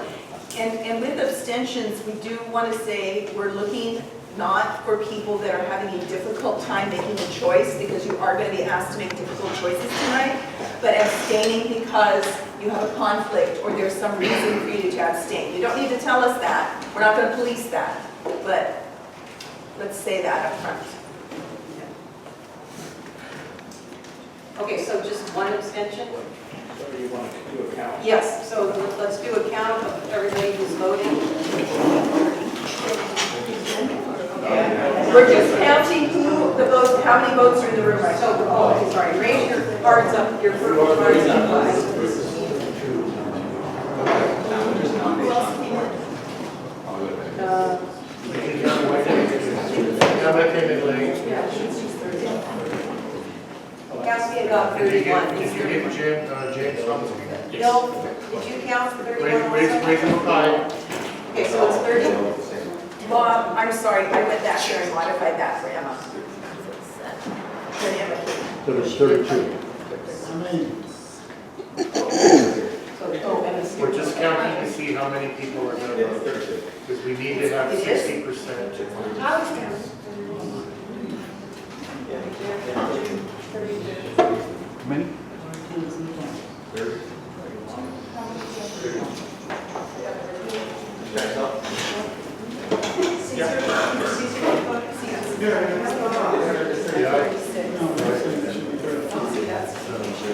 And with abstentions, we do want to say we're looking not for people that are having a difficult time making a choice, because you are going to be asked to make difficult choices tonight, but abstaining because you have a conflict or there's some reason for you to abstain. You don't need to tell us that. We're not going to police that, but let's say that up front. Okay, so just one abstention? So you want to do a count? Yes, so let's do a count of everybody who's voting. We're just counting who the votes, how many votes are in the room right now. Oh, sorry, raise your cards up, your purple cards up high. Who else came in? Askew got 31. Did you get James Thomas? Bill, did you count for 31 Raise also? them high. Okay, so it's 30? Bob, I'm sorry, I went back there and modified that for Emma. For Emma. So there's 32. We're just counting to see how many people are going to vote. Because we need to have 60%. How many? 30.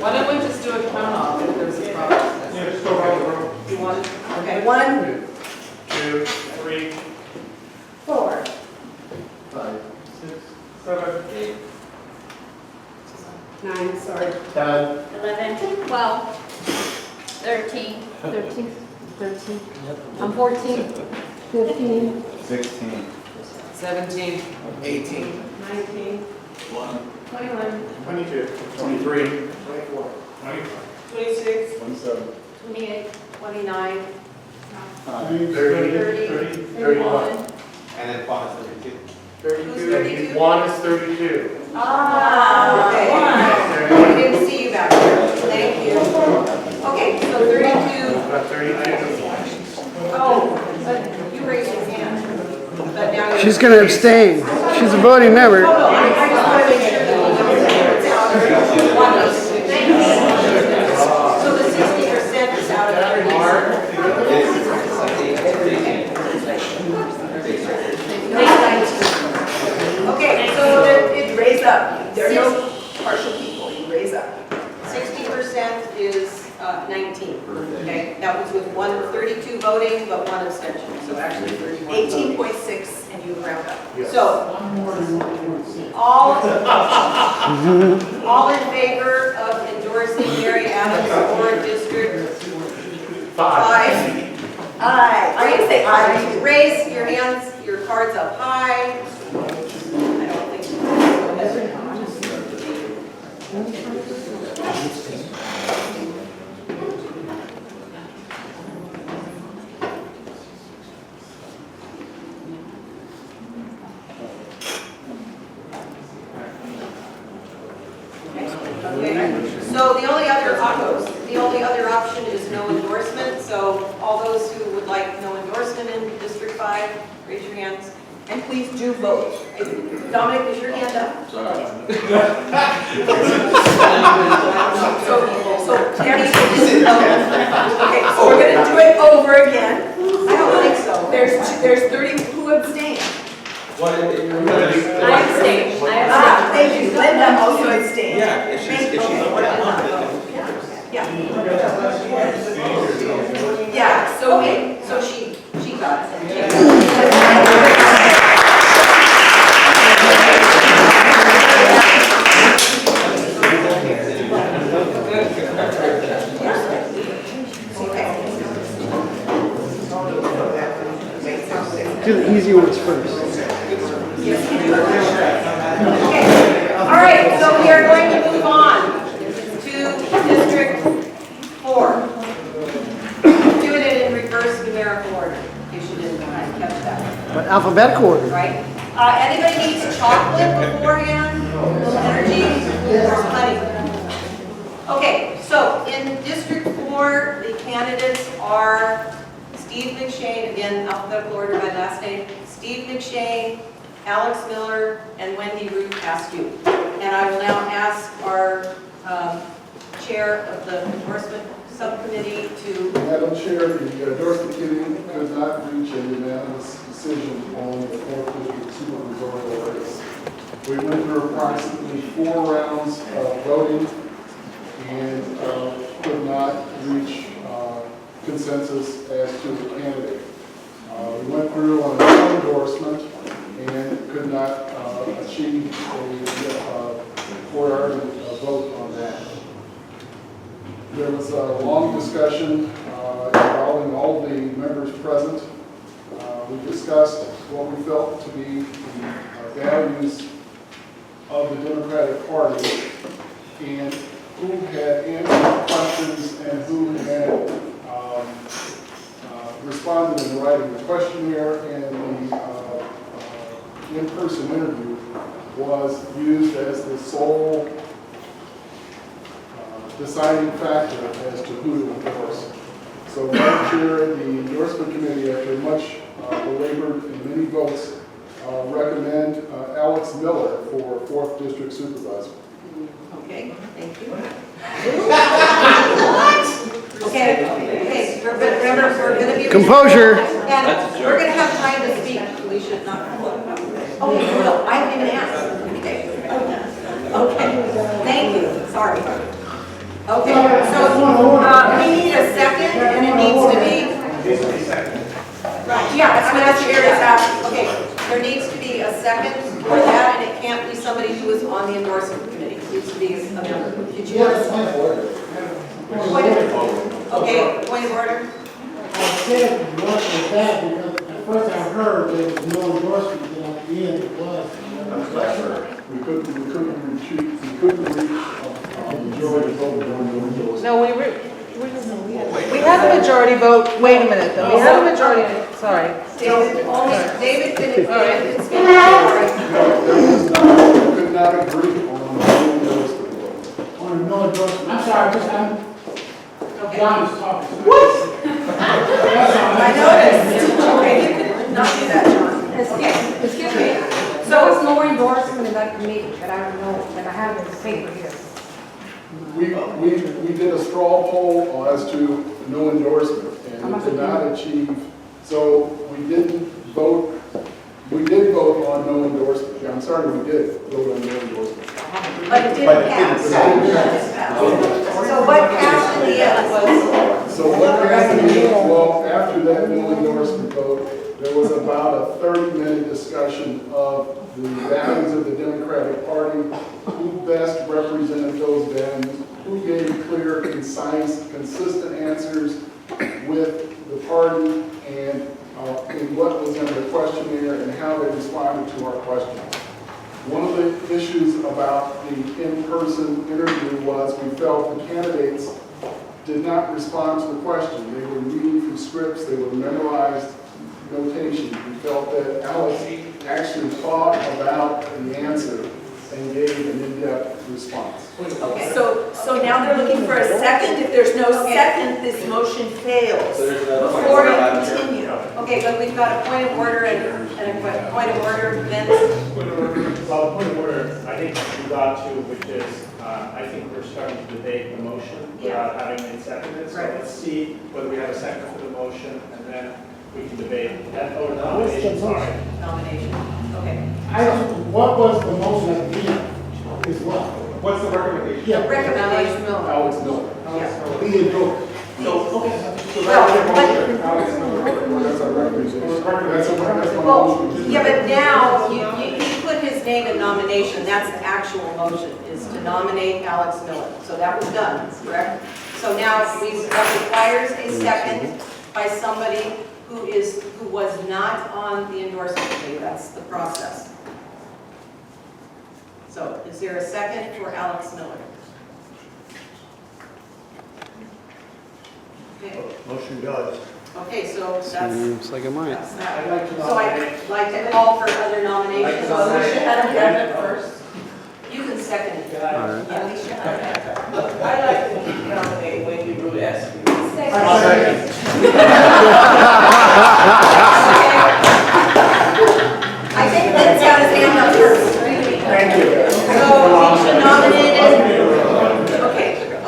Why don't we just do a count off if there's a problem? Yeah, just go around the room. You want? Okay, 1, 2, 3, 4. 5, 6, 7, 8, 9, sorry. 10. 11, 12, 13, 13, I'm 14. 15, 16. 17. 18. 19, 21. 22, 23, 24, 25, 26. 27. 28. 29, 30, 31. And then Paula's 32. 32. Juan is 32. Ah, okay. We didn't see you back there. Thank you. Okay, so 32. About 32. Oh, but you raised your hand. But now you're. She's going to abstain. She's a voting member. Oh, no, I just want to make sure that it's out of one of those. So the 60% is out of 30. Okay, so it raise up. There are no partial people, you raise up. 60% is 19, okay? That was with 32 voting, but 1 abstention, so actually 31. 18.6, and you round up. So, all in favor of endorsing Mary Adams for District 5? Aye. I didn't say aye. Raise your hands, your cards up high. I don't think. Okay. So the only other option is no endorsement. So all those who would like no endorsement in District 5, raise your hands. And please do vote. Dominic, is your hand up? So Tammy, okay, so we're going to do it over again. I don't think so. There's 30. I abstain. Thank you, Linda also abstained. Yeah, if she's Yeah, so Okay, so she got it. Do the easy ones first. All right, so we are going to move on to District 4. Do it in reverse numerical order, in case you didn't catch that. But alphabetical order. Right? Anybody needs chocolate beforehand? A little energy? Or honey? Okay, so in District 4, the candidates are Steve McShane, again, alphabetical order by last name, Steve McShane, Alex Miller, and Wendy Askew. And I will now ask our chair of the endorsement subcommittee to... Madam Chair, the endorsement committee could not reach a unanimous decision on the 4th District supervisorial race. We went through approximately 4 rounds of voting and could not reach consensus as to the candidate. We went through on an endorsement and could not achieve a quorum vote on that. There was a long discussion involving all the members present. We discussed what we felt to be the values of the Democratic Party and who had answered questions and who had responded in writing. The questionnaire and the in-person interview was used as the sole deciding factor as to who to endorse. So, Madam Chair, the endorsement committee, after much belabored and many votes, recommend Alex Miller for 4th District Supervisor. Okay, thank you. Okay, remember, we're going to be... Composure. And we're going to have time to speak. We should not... Oh, no, I haven't even asked. Okay, thank you, sorry. Okay, so we need a second, and it needs to be... Right, yeah, that's what the chair is asking. Okay, there needs to be a second for that, and it can't be somebody who is on the endorsement committee. It needs to be a member. Did you want to... Okay, point of order. I said endorsement with that because at first I heard there was no endorsement, and at the end it was. We couldn't reach a majority vote on the endorsement. No, we had a majority vote. Wait a minute, though. We had a majority, sorry. David can speak. We could not agree on the endorsement. On no endorsement. I'm sorry, John is talking. I noticed. Okay, you could not do that, John. Excuse me. So it's no endorsement in that committee that I don't know, that I have in the paper here. We did a straw poll as to no endorsement and did not achieve, so we didn't vote, we did vote on no endorsement. Yeah, I'm sorry, we did vote on no endorsement. But it didn't pass. So what passed in the end was... So what passed in the end, well, after that no endorsement vote, there was about a 30-minute discussion of the values of the Democratic Party, who best represented those values, who gave clear, concise, consistent answers with the party and in what was in the questionnaire and how they responded to our questions. One of the issues about the in-person interview was we felt the candidates did not respond to the question. They were reading from scripts, they were memorized notation. We felt that Alex actually thought about the answer and gave an in-depth response. Okay, so now they're looking for a second. If there's no second, this motion fails. Before we continue. Okay, but we've got a point of order and a point of order, Vince. Well, point of order, I think we got to, which is, I think we're starting to debate the motion without having it seconded. So let's see whether we have a second for the motion, and then we can debate that, or nomination, sorry. Nomination, okay. What was the motion at the end? Is what? What's the recommendation? Yeah. Recommendation. Alex Miller. Yeah. He endorsed. Alex Miller, that's our recommendation. Well, yeah, but now, he put his name in nomination, that's the actual motion, is to nominate Alex Miller. So that was done, correct? So now, that requires a second by somebody who was not on the endorsement committee, that's the process. So, is there a second for Alex Miller? Okay. Motion does. Okay, so that's. Seems like it might. That's that. I'd like to So I'd like to call for other nominations. First. You can second it. Alright. Alicia. I'd like to nominate Wendy Root Askew. I think Lynn's got his hand up first. Thank you. So he should nominate it.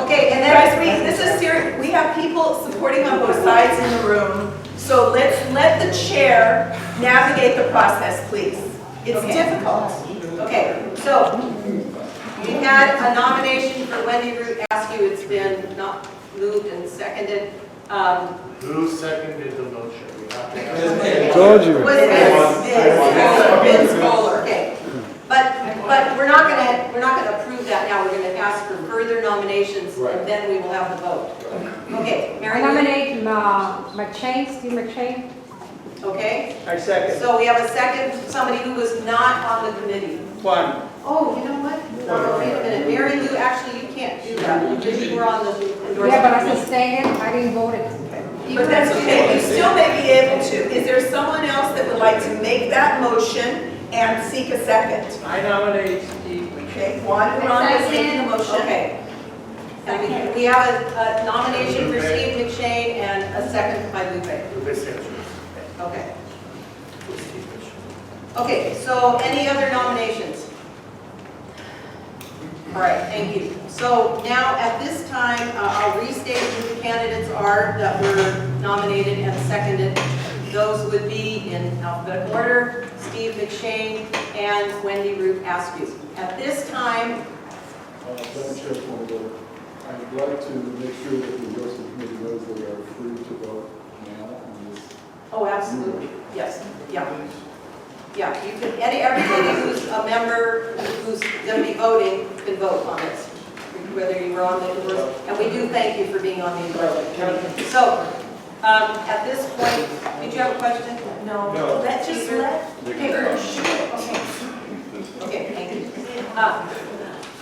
Okay, and then Guys, this is serious, we have people supporting on both sides in the room, so let's let the chair navigate the process, please. It's difficult. Okay, so we had a nomination for Wendy Root Askew. It's been not moved and seconded. Who seconded the motion? We have to ask. Told you. Was Vince Kohler, okay. But we're not gonna approve that now. We're gonna ask for further nominations and then we will have the vote. Okay, Mary Lou? Nominate McShane, Steve McShane. Okay, I second. so we have a second, somebody who was not on the committee. One. Oh, you know what? No, wait a minute. Mary Lou, actually, you can't do that because you were on the endorsement. Yeah, but I committee. sustained it, I didn't vote it. But that's okay, you still may be able to. Is there someone else that would like to make that motion and seek a second? I nominate Steve. Okay, Juan Duran is making the motion. Okay. And we have a nomination for Steve McShane and a second by Lupe. Okay. Okay, so any other nominations? All right, thank you. So now at this time, I'll restate who the candidates are that were nominated and seconded. Those would be in alphabetical order, Steve McShane and Wendy Root Askew. At this time, Madam Chair, point of order. I would like to make sure that the endorsement committee knows they are free to vote now on this. oh, absolutely, yes, yeah. Yeah, you can, everybody who's a member who's going to be voting can vote on this, whether you were on the endorsement. And we do thank you for being on the endorsement. So, at this point, did you have a question? No. Let's just let. Okay, okay, thank you.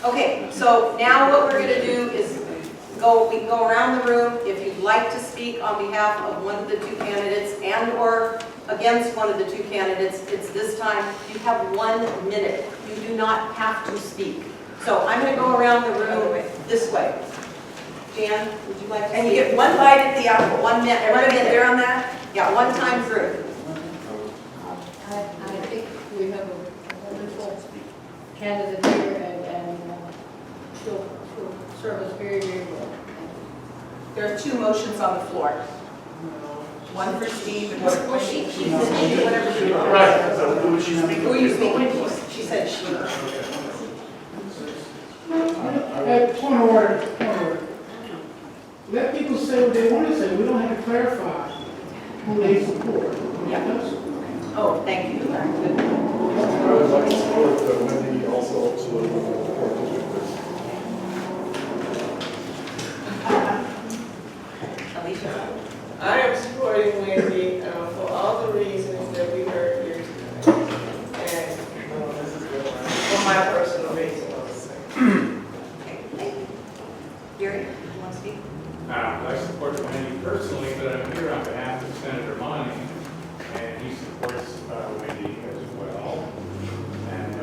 Okay, so now what we're going to do is we can go around the room. If you'd like to speak on behalf of one of the two candidates and or against one of the two candidates, it's this time. You have 1 minute. You do not have to speak. So I'm going to go around the room this way. Jan, would you like to speak? And you get one bite at the apple. 1 minute. Everybody get there on that? Yeah, one time through. I think we have a wonderful candidate here and she'll serve us very, very well. There are 2 motions on the floor. One for Steve and one for Wendy. She said she, whatever she wants. Right, so who is she speaking? Who are you speaking for? She said she. Point of order. Let people say what they want to say. We don't have to clarify who they support. Yeah. Oh, thank you. Good. I would like to support Wendy also to support district. Alicia. I am supporting Wendy for all the reasons that we heard here tonight. And for my personal reasons. Okay, thank you. Gary, you want to speak? I support Wendy personally, but I'm here on behalf of Senator Monty, and he supports Wendy as well. And I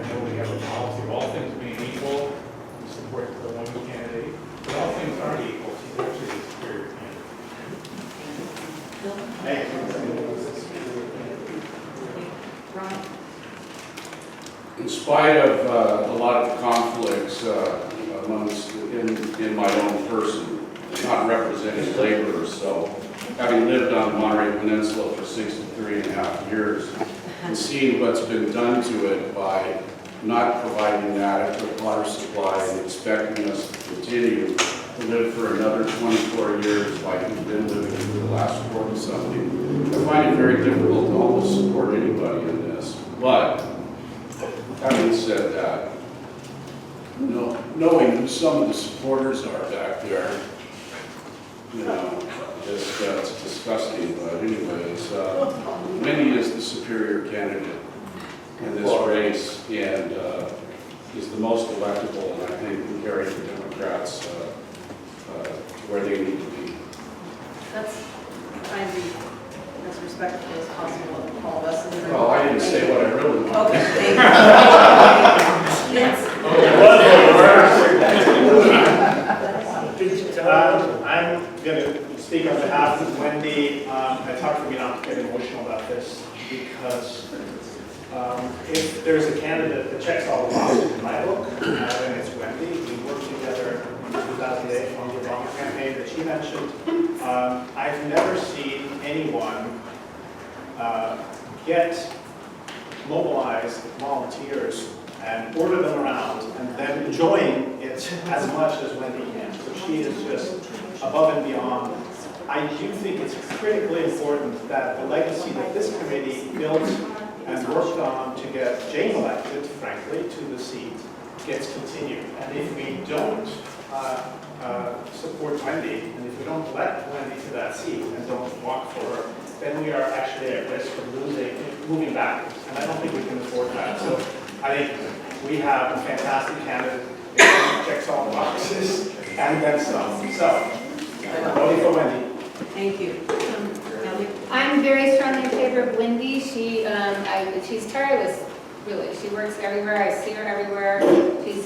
know we have a policy of all things being equal, we support the one candidate, but all things aren't equal. She's actually a superior candidate. In spite of a lot of conflicts amongst in my own person, not representing laborers, so having lived on Monterey Peninsula for 63.5 years, and seeing what's been done to it by not providing an adequate water supply and expecting us to continue to live for another 24 years like we've been living for the last 40-something. I find it very difficult to almost support anybody in this. But, having said that, knowing who some of the supporters are back there, you know, it's disgusting. But anyways, Wendy is the superior candidate in this race and is the most electable, and I think can carry the Democrats to where they need to be. That's trying to be as respectful as possible of all of us. Well, I didn't say what I really wanted. Okay, thank I'm going to speak on behalf of Wendy. It's hard for me not to get emotional about this because if there's a candidate that checks all the boxes in my book, then it's Wendy. We worked together in 2008 on the Obama campaign that she mentioned. I've never seen anyone get mobilized volunteers and order them around and then enjoying it as much as Wendy can. So she is just above and beyond. I do think it's critically important that the legacy that this committee built and worked on to get Jane elected, frankly, to the seat gets continued. And if we don't support Wendy, and if we don't elect Wendy to that seat and don't walk for her, then we are actually at risk of moving backwards. And I don't think we can afford that. So I think we have a fantastic candidate that checks all the boxes and then some. So, voting for Wendy. Thank you. I'm very strongly in favor of Wendy. She's tireless, really. She works everywhere. I see her everywhere. She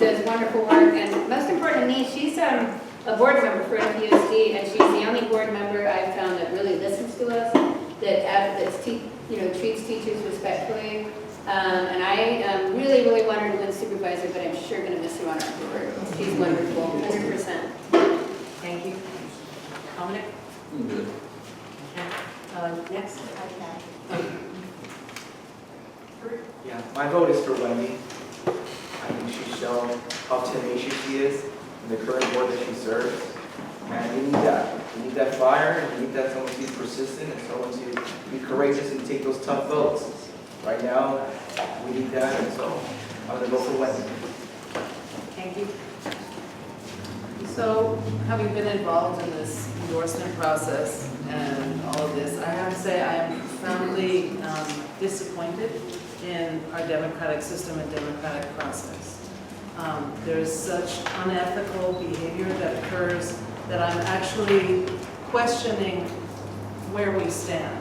does wonderful work. And most important to me, she's a board member for MPOSD, and she's the only board member I've found that really listens to us, that treats teachers respectfully. And I really, really want her to win supervisor, but I'm sure going to miss her on our board. She's wonderful, 100%. Thank you. Dominic? Good. Next. Yeah, my vote is for Wendy. I think she's shown how tenacious she is in the current board that she serves. And we need that. We need that fire, and we need that someone to be persistent and someone to be courageous and take those tough votes. Right now, we need that, and so I'm going to vote for Wendy. Thank you. So, having been involved in this endorsement process and all of this, I have to say I am profoundly disappointed in our democratic system and democratic process. There's such unethical behavior that occurs that I'm actually questioning where we stand.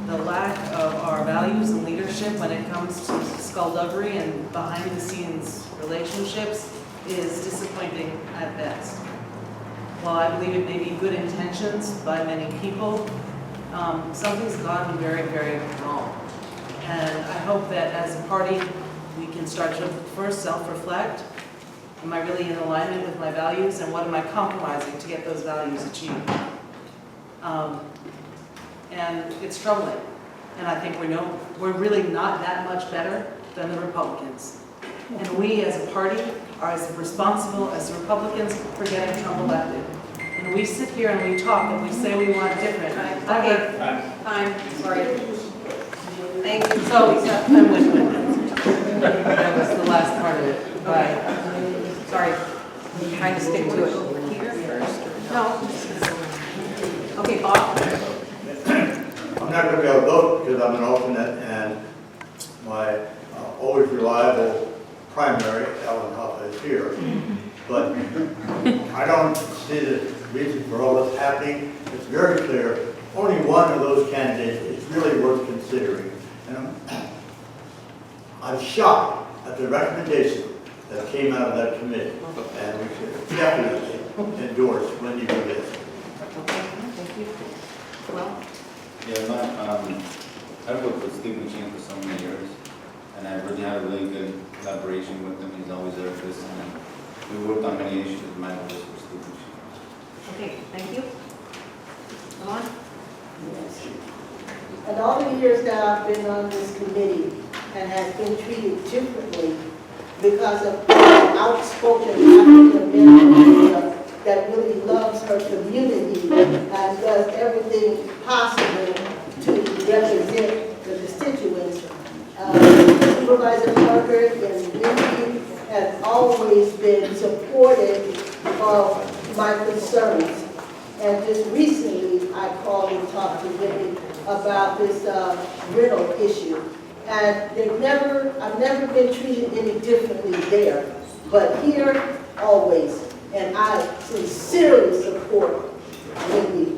The lack of our values and leadership when it comes to skullduggery and behind-the-scenes relationships is disappointing at best. While I believe it may be good intentions by many people, something's gone very, very wrong. And I hope that as a party, we can start to first self-reflect. Am I really in alignment with my values, and what am I compromising to get those values achieved? And it's troubling. And I think we're really not that much better than the Republicans. And we as a party are as responsible as the Republicans for getting Trump elected. And we sit here and we talk and we say we want different. Time, sorry. Thank you. So, I'm with you. That was the last part of it. Bye. Sorry, I'm trying to stick to it. Here first? No. Okay, Bob. I'm not going to be able to vote because I'm an alternate, and my always reliable primary, Ellen Hoffa, is here. But I don't see the reason for all this happening. It's very clear. Only one of those candidates is really worth considering. And I'm shocked at the recommendation that came out of that committee. And we should definitely endorse Wendy for this. Okay, thank you. Well. Yeah, I've worked with Steve McShane for so many years, and I really had a really good collaboration with him. He's always there to listen, and we worked on many issues. My vote is for Steve McShane. Okay, thank you. And all the years that I've been on this committee and have been treated differently because of the outspoken African American that really loves her community and does everything possible to represent the constituents. Supervisor Parker and Wendy have always been supportive of my concerns. And just recently, I called and talked to Wendy about this rental issue. And I've never been treated any differently there, but here, always. And I sincerely support Wendy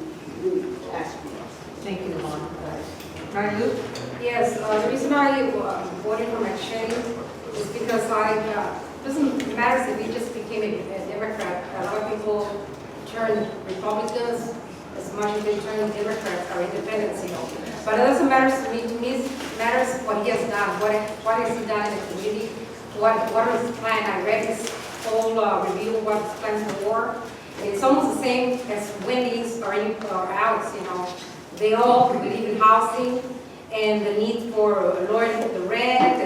Askew. Thank you, Mom. Mary Lou? Yes, the reason I voted for McShane is because doesn't matter if you just became a Democrat. A lot of people turn Republicans as much as they turn Democrats or independents, But it doesn't matter to me. To me, it matters what he has done. What has he done in the community? What is his plan? I read his whole review of what his plans were. It's almost the same as Wendy's or Alex, They all believe in housing and the need for lowering the rent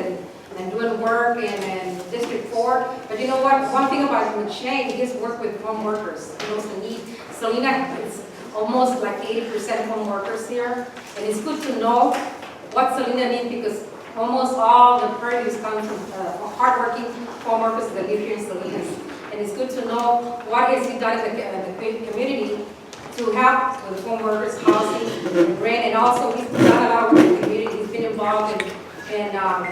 and doing work in District 4. But you know what? One thing about McShane, he has worked with home workers. He knows the need. Selena is almost like 80% home workers here. And it's good to know what Selena needs because almost all the purviews come from hardworking home workers that live here in Salinas. And it's good to know what has he done in the community to help with home workers, housing, and rent, and also he's done a lot of work in the community. He's been involved in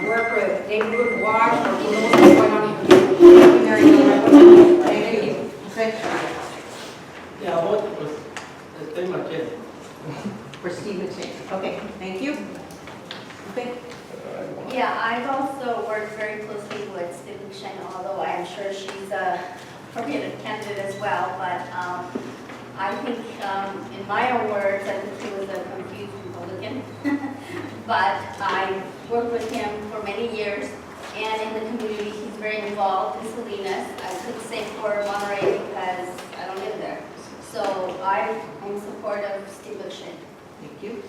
work with neighborhood watch, or he knows what's going on in the community. Thank you. Okay. Yeah, what was the thing like it? For Steve McShane. Okay, thank you. Okay. Yeah, I've also worked very closely with Steve McShane, although I'm sure she's a appropriate candidate as well, but I think, in my own words, I think he was a confused Republican. But I worked with him for many years, and in the community, he's very involved in Salinas. I could say for Monterey because I don't live there. So I'm in support of Steve McShane. Thank you.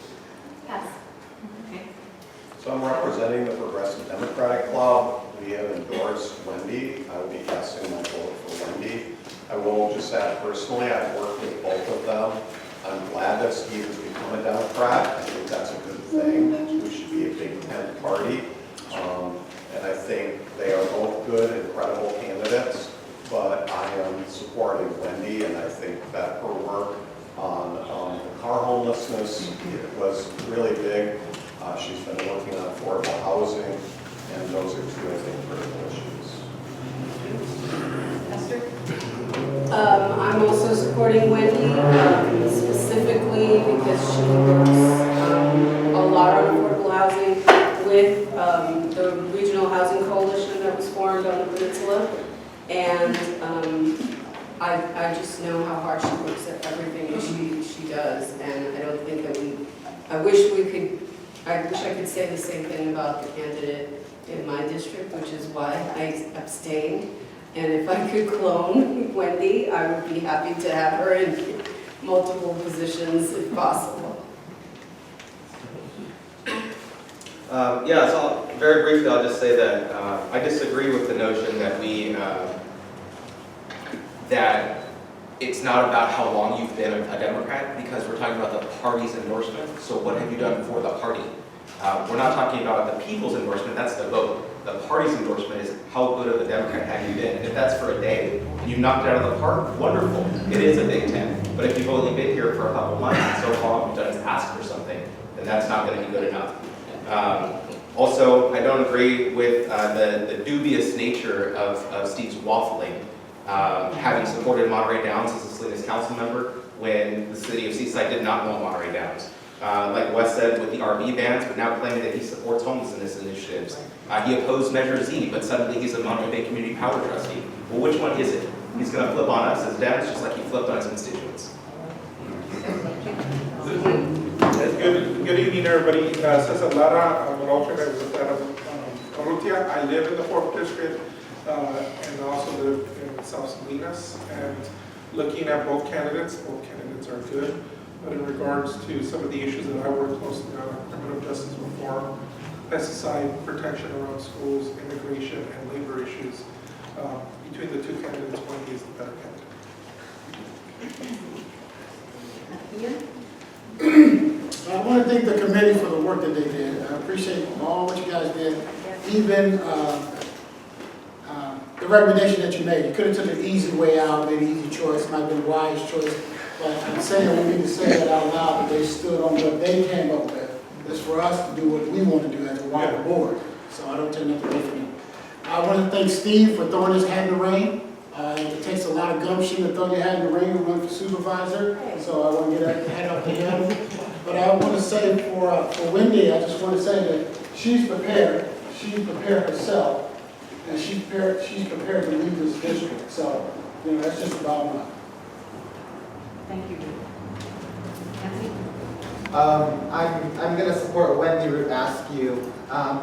Yes. Okay. So I'm representing the Progressive Democratic Club. We have endorsed Wendy. I will be casting my vote for Wendy. I will just add personally, I've worked with both of them. I'm glad that Steve has become a Democrat. I think that's a good thing. We should be a Big Tent party. And I think they are both good and credible candidates, but I am supporting Wendy, and I think that her work on car homelessness was really big. She's been working on affordable housing, and those are two, I think, critical issues. Esther? I'm also supporting Wendy, specifically because she works a lot on affordable housing with the Regional Housing Coalition that was formed on the peninsula. And I just know how hard she works at everything that she does. And I don't think that I wish I could say the same thing about the candidate in my district, which is why I abstained. And if I could clone Wendy, I would be happy to have her in multiple positions if possible. Yeah, so very briefly, I'll just say that I disagree with the notion that that it's not about how long you've been a Democrat, because we're talking about the party's endorsement. So what have you done for the party? We're not talking about the people's endorsement, that's the vote. The party's endorsement is how good of a Democrat have you been. And if that's for a day and you knocked it out of the park, wonderful. It is a Big Tent. But if you've only been here for a couple months and so far all you've done is ask for something, then that's not going to be good enough. Also, I don't agree with the dubious nature of Steve's waffling, having supported Monterey Downs as a Salinas council member when the city of Seaside did not want Monterey Downs. Like Wes said, with the RV bans, but now claiming that he supports homelessness initiatives. He opposed Measure Z, but suddenly he's a Monterey Bay Community Power Trustee. Well, which one is it? He's going to flip on us as Dems, just like he flipped on his constituents. Good evening, everybody. Cesar Lara, I'm an alternate with Urrutia. I live in the 4th District and also live in South Salinas. And looking at both candidates are good. but in regards to some of the issues that I work closely on, criminal justice reform, pesticide protection around schools, immigration, and labor issues. Between the two candidates, Wendy is the better candidate. I want to thank the committee for the work that they did. I appreciate all what you guys did, even the recommendation that you made. You could have took an easy way out, made an easy choice, might have been a wise choice, but I'm saying we need to say that out loud, that they stood on what they came up with. It's for us to do what we want to do as a wider board, so I don't take nothing away from them. I want to thank Steve for throwing his hat in the ring. It takes a lot of gumption to throw your hat in the ring and run for supervisor, so I want to get that hat up to him. But I want to say for Wendy, I just want to say that she's prepared herself, and she's prepared to lead this district. So, that's just the bottom line. Thank you. I'm going to support Wendy Askew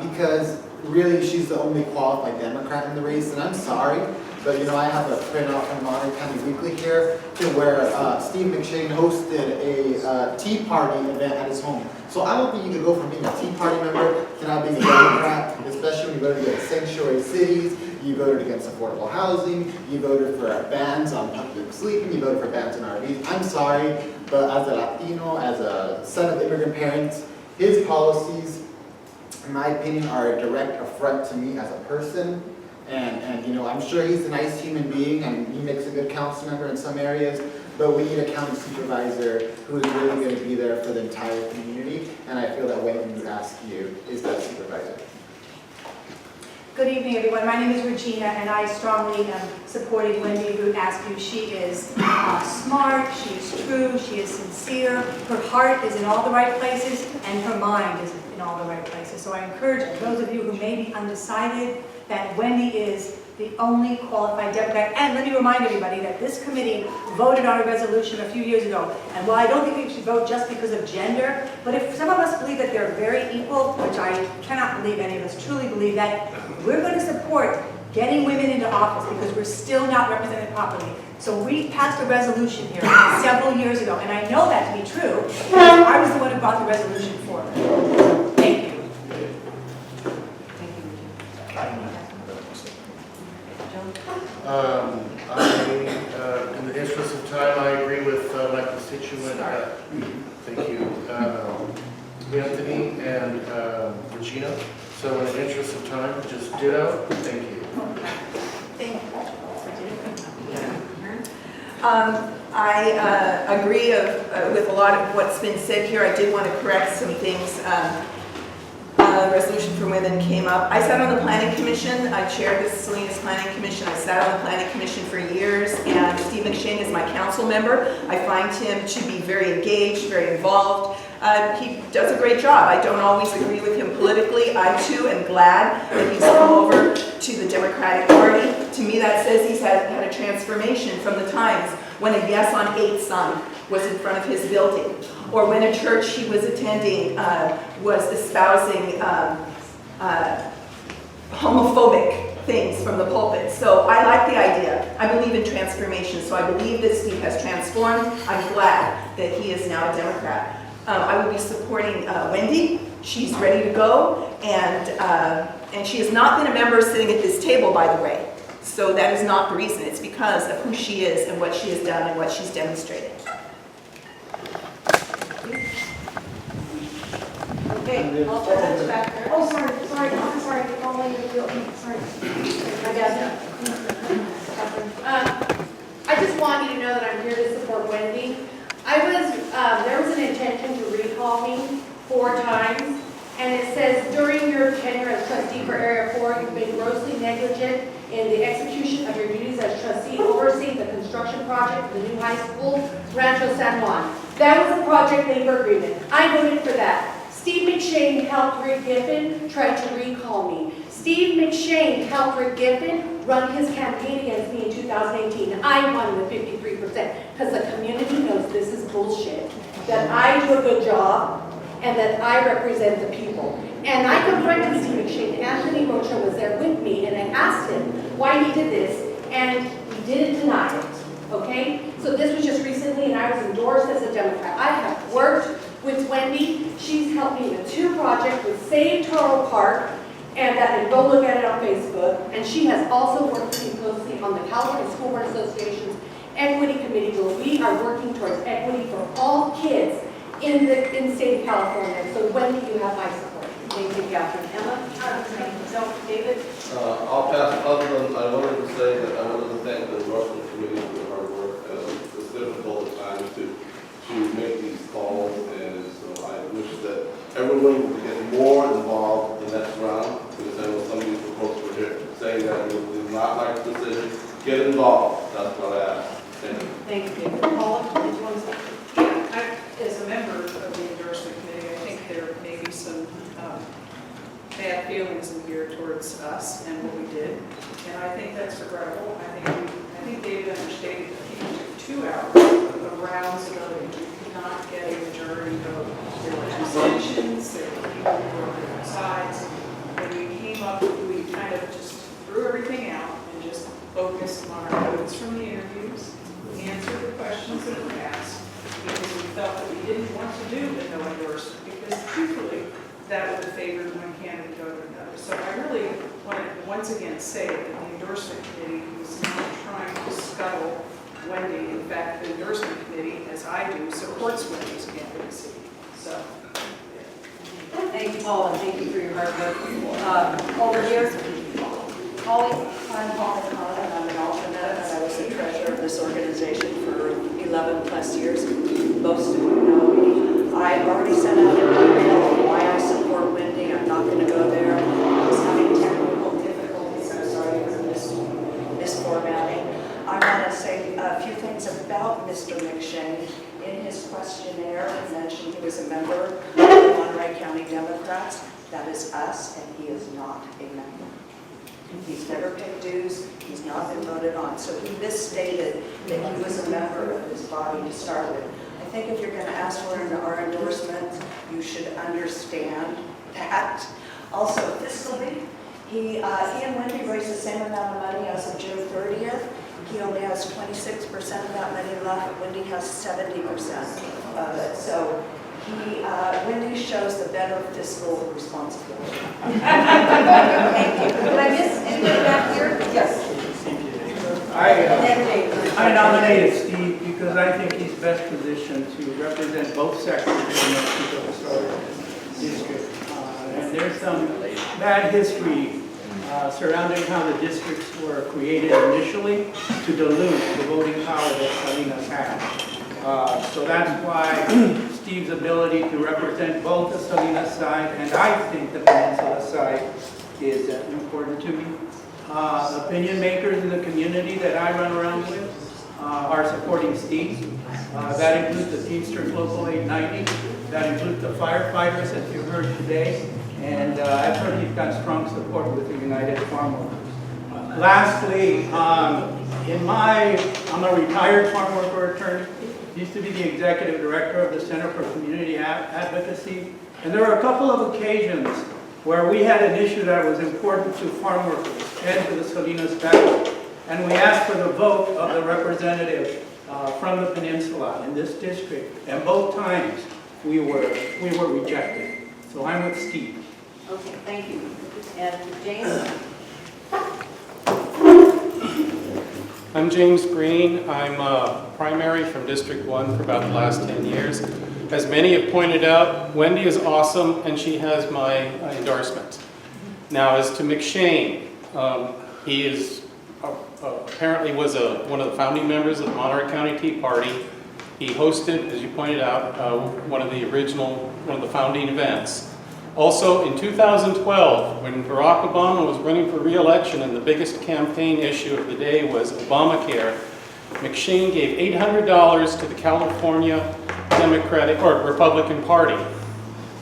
because really she's the only qualified Democrat in the race, and I'm sorry, but I have a printout from Monterey County Weekly here to where Steve McShane hosted a Tea Party event at his home. So I don't think you could go from being a Tea Party member to now being a Democrat, especially when you voted against sanctuary cities, you voted against affordable housing, you voted for bans on public sleeping, you voted for bans on RVs. I'm sorry, but as a Latino, as a son of immigrant parents, his policies, in my opinion, are a direct affront to me as a person. And I'm sure he's a nice human being and he makes a good council member in some areas, but we need a county supervisor who is really going to be there for the entire community, and I feel that Wendy Askew is that supervisor. Good evening, everyone. My name is Regina, and I strongly am supporting Wendy Askew. She is smart, she is true, she is sincere, her heart is in all the right places, and her mind is in all the right places. So I encourage those of you who may be undecided that Wendy is the only qualified Democrat. And let me remind everybody that this committee voted on a resolution a few years ago. And while I don't think we should vote just because of gender, but if some of us believe that they're very equal, which I cannot believe any of us truly believe, that we're going to support getting women into office because we're still not represented properly. So we passed a resolution here several years ago, and I know that to be true because I was the one who brought the resolution forward. Thank you. In the interest of time, I agree with my constituent. Thank you, Anthony and Regina. So in the interest of time, just ditto. Thank you. Thank you. I agree with a lot of what's been said here. I did want to correct some things. Resolution for women came up. I sat on the planning commission. I chaired the Salinas Planning Commission. I sat on the planning commission for years, and Steve McShane is my council member. I find him to be very engaged, very involved. He does a great job. I don't always agree with him politically. I too am glad that he's come over to the Democratic Party. To me, that says he's had a transformation from the times when a Yes on 8 sign was in front of his building, or when a church he was attending was espousing homophobic things from the pulpit. So I like the idea. I believe in transformation, so I believe that Steve has transformed. I'm glad that he is now a Democrat. I will be supporting Wendy. She's ready to go, and she has not been a member sitting at this table, by the way. So that is not the reason. It's because of who she is and what she has done and what she's demonstrated. Okay, I'll turn that back there. Oh, sorry. I got I just want you to know that I'm here to support Wendy. There was an intention to recall me 4 times, and it says, during your tenure as trustee for Area 4, you've been grossly negligent in the execution of your duties as trustee overseeing the construction project for the new high school, Rancho San Juan. That was a project labor agreement. I voted for that. Steve McShane helped Rick Giffen try to recall me. Steve McShane helped Rick Giffen run his campaign against me in 2018. I won with 53% because the community knows this is bullshit, that I do a good job and that I represent the people. And I confronted Steve McShane. Anthony Rocha was there with me, and I asked him why he did this, and he didn't deny it, okay? So this was just recently, and I was endorsed as a Democrat. I have worked with Wendy. She's helped me with 2 projects with Save Toro Park, and go look at it on Facebook. And she has also worked with me closely on the California School Board Association's Equity Committee, where we are working towards equity for all kids in the state of California. So Wendy, you have my support. Thank you, Catherine. Emma? No, David? I'll pass, other than I wanted to say that I wanted to thank the endorsement committee for their hard work. It's difficult at times to make these calls, and so I wish that everyone would get more involved in the next round, because I know some of these folks were here saying that it was not like the decision. Get involved, that's what I ask. Thank you. Thank you, David. Paula, did you want to say? Yeah, as a member of the endorsement committee, I think there may be some bad feelings in here towards us and what we did, and I think that's regrettable. I think David understated that he took 2 hours of rounds of voting. We could not get a majority vote. There were abstentions, there were people who were on different sides. When we came up, we kind of just threw everything out and just focused on our notes from the interviews, answered the questions that were asked, because we felt that we didn't want to do the no endorsement, because truthfully, that would have favored one candidate over another. So I really want to once again say that the endorsement committee was not trying to scuttle Wendy. In fact, the endorsement committee, as I do, supports Wendy's candidacy. So. Thank you, Paula, and thank you for your hard work. Over here, Holly? I'm Paula Pelot, and I'm an alternate, and I was the treasurer of this organization for 11 plus years. Most of you know me. I've already sent out an email on why I support Wendy. I'm not going to go there. I was having technical difficulties. I'm sorry for misformatting. I want to say a few things about Mr. McShane. In his questionnaire, he mentioned he was a member of the Monterey County Democrats. That is us, and he is not a member. He's never paid dues, he's not been voted on. So he misstated that he was a member of this body to start with. I think if you're going to ask for our endorsement, you should understand that. Also, fiscally, he and Wendy raised the same amount of money as of June 30th. He only has 26% of that money left. Wendy has 70% of it. So Wendy shows the better fiscal responsibility. Thank you. Did I miss anybody back here? Yes. I nominated Steve because I think he's best positioned to represent both sectors in the historic district. And there's some bad history surrounding how the districts were created initially to dilute the voting power that Salinas had. So that's why Steve's ability to represent both the Salinas side and I think the Peninsula side is important to me. Opinion makers in the community that I run around with are supporting Steve. That includes the Teamsters Local 890. That includes the firefighters that you heard today. And I've heard he's got strong support with the United Farm Workers. Lastly, I'm a retired farm worker attorney. Used to be the executive director of the Center for Community Advocacy. And there were a couple of occasions where we had an issue that was important to farm workers and to the Salinas family. And we asked for the vote of the representative from the peninsula in this district. And both times we were rejected. So I'm with Steve. Okay, thank you. And James? I'm James Green. I'm a primary from District 1 for about the last 10 years. As many have pointed out, Wendy is awesome and she has my endorsement. Now as to McShane, he is apparently was one of the founding members of the Monterey County Tea Party. He hosted, as you pointed out, one of the founding events. Also, in 2012, when Barack Obama was running for re-election and the biggest campaign issue of the day was Obamacare, McShane gave $800 to the California Democratic or Republican Party.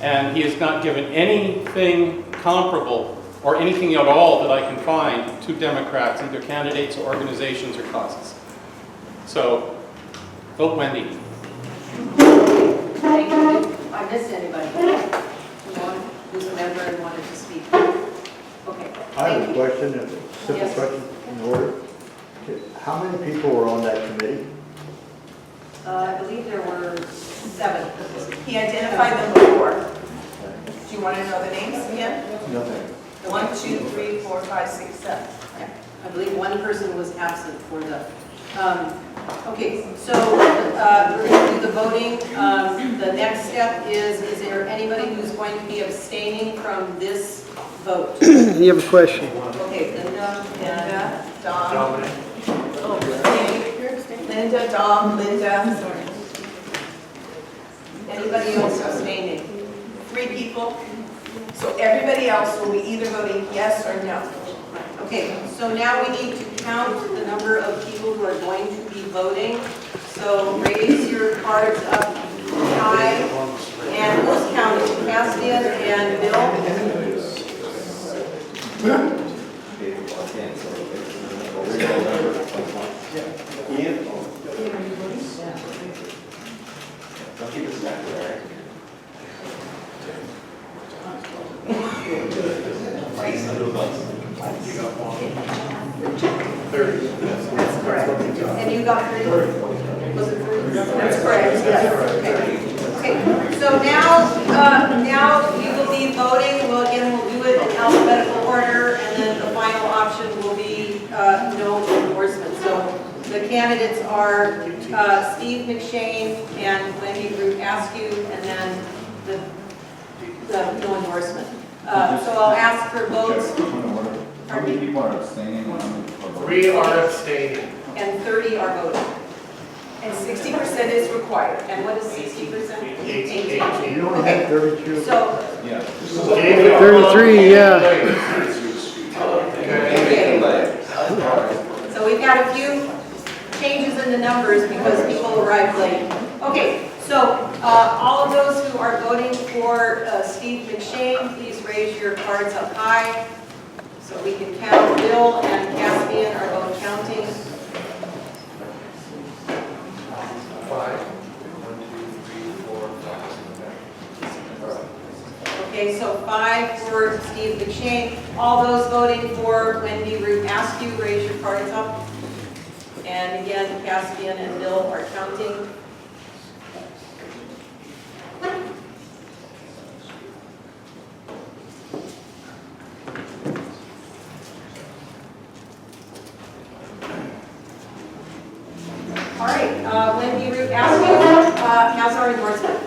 And he has not given anything comparable or anything at all that I can find to Democrats, either candidates or organizations or causes. So, vote Wendy. Thank you. I missed anybody? Who's a member and wanted to speak? Okay. I have a question, a simple question in order. How many people were on that committee? I believe there were 7. He identified them before. Do you want to know the names again? No, thank you. 1, 2, 3, 4, 5, 6, 7. Okay. I believe one person was absent for the, okay, so we're going to do the voting. The next step is there anybody who's going to be abstaining from this vote? You have a question? Okay, Linda and Dom. Linda, Dom, Linda. Sorry. Anybody else abstaining? 3 people? So everybody else will be either voting yes or no. Okay, so now we need to count the number of people who are going to be voting. So raise your cards up high. And who's counting? Cassian and Bill? Don't keep us back there. That's correct. And you got 30? Was it 30? That's correct, yes. Okay, so now we will be voting. Well, again, we'll do it in alphabetical order, and then the final option will be no endorsement. So the candidates are Steve McShane and Wendy Askew, and then the no endorsement. So I'll ask for votes. How many people are abstaining? 3 are abstaining. And 30 are voting. And 60% is required. And what is 60%? 18. You only had 32. So, Yeah. 33, yeah. so we've got a few changes in the numbers because people arrived late. Okay, so all of those who are voting for Steve McShane, please raise your cards up high so we can count. Bill and Caspian are both counting. 5. Okay, so 5 for Steve McShane. All those voting for Wendy Askew, raise your cards up. And again, Caspian and Bill are counting. All right, Wendy Askew has our endorsement.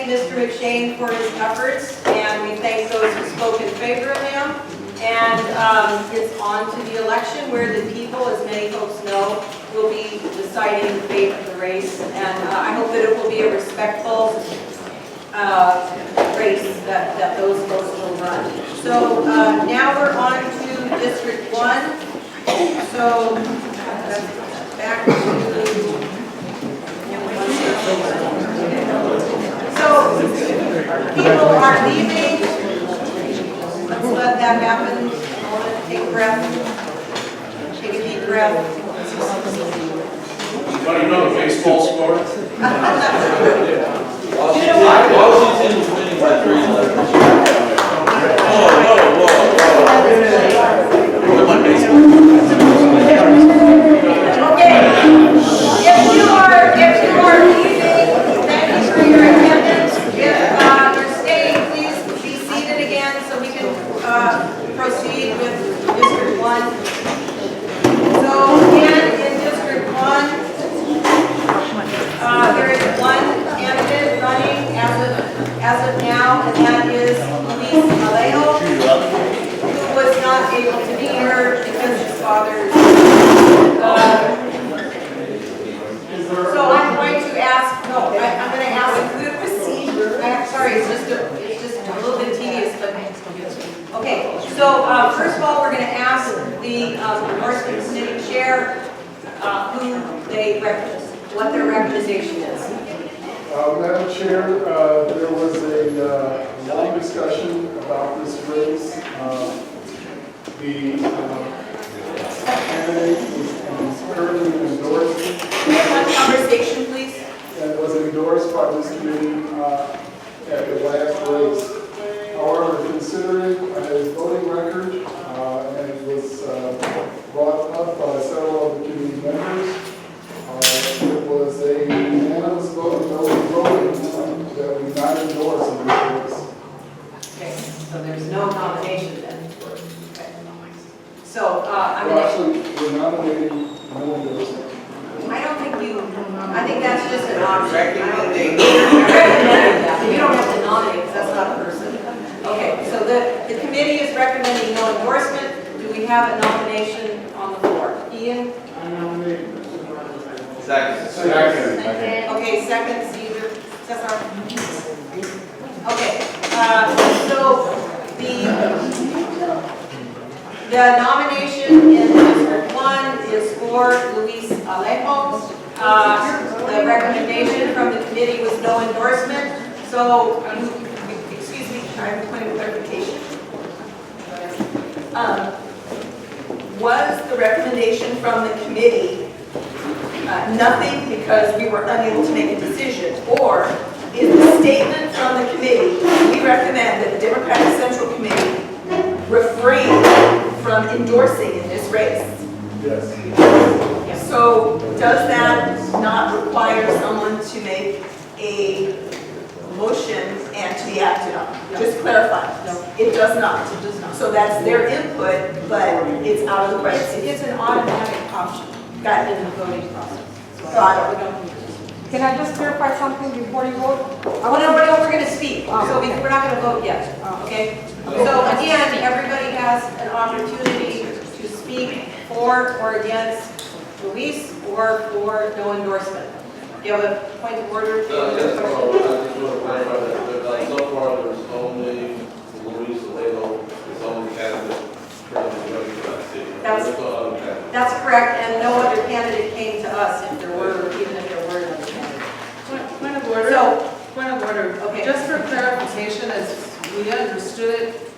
Mr. McShane for his efforts, and we thank those who spoke in favor of him. And it's on to the election where the people, as many folks know, will be deciding the fate of the race. And I hope that it will be a respectful race that those folks will run. So now we're on to District 1. So back to... So, people are leaving. Let's let that happen. Take a breath. Take a deep breath. Anybody know the baseball score? Washington's winning by 3 letters. Okay. If you are leaving, thank you for your attendance. If you're staying, please be seated again so we can proceed with District 1. So again, in District 1, there is one candidate running as of now, and that is Alejo, who was not able to be here because his father is so I'm going to ask, I'm going to ask who to proceed. I'm sorry, it's just a little bit tedious, but okay. So first of all, we're going to ask the endorsement committee chair who they recommend, what their recommendation is. Madam Chair, there was a long discussion about this race. The candidate is currently endorsed. One conversation, please. And was endorsed by this committee at the last race. However, considering his voting record, and it was brought up by several of the committee members, it was a unanimous vote, no voting, that we not endorse in this race. Okay, so there's no nomination then. Okay. So, I'm Well, gonna, actually, we're nominating no endorsement. I don't think you, I think that's just an option. Recommendation. You don't have to nominate, because that's not a person. Okay, so the committee is recommending no endorsement. Do we have a nomination on the floor? Ian? I nominate. Second. Okay, second, Cesar. Okay, so the nomination in District 1 is for Luis Alejo. The recommendation from the committee was no endorsement. So, excuse me, I have a point of clarification. Was the recommendation from the committee nothing because we were unable to make a decision? Or is the statement from the committee, we recommend that the Democratic Central Committee refrain from endorsing in this race? Yes. So does that not require someone to make a motion and to be acted on? Just clarify. No. It does not. It does not. So that's their input, but it's out of the question. It's an automatic option Got it. in the voting process. So Got it. we don't need to. Can I just clarify something before you vote? Well, no, we're going to speak, so we're not going to vote yet, okay? So again, everybody has an opportunity to speak for or against Luis or for no endorsement. Do you have a point of order? Yes, I just want to clarify that so far there's only Luis Alejo, his own candidate currently running for that city. That's- There's no other candidate. That's correct, and no other candidate came to us if there were, even if there were another candidate. Point of order. So, Point of order. Okay. Just for clarification, as we understood it,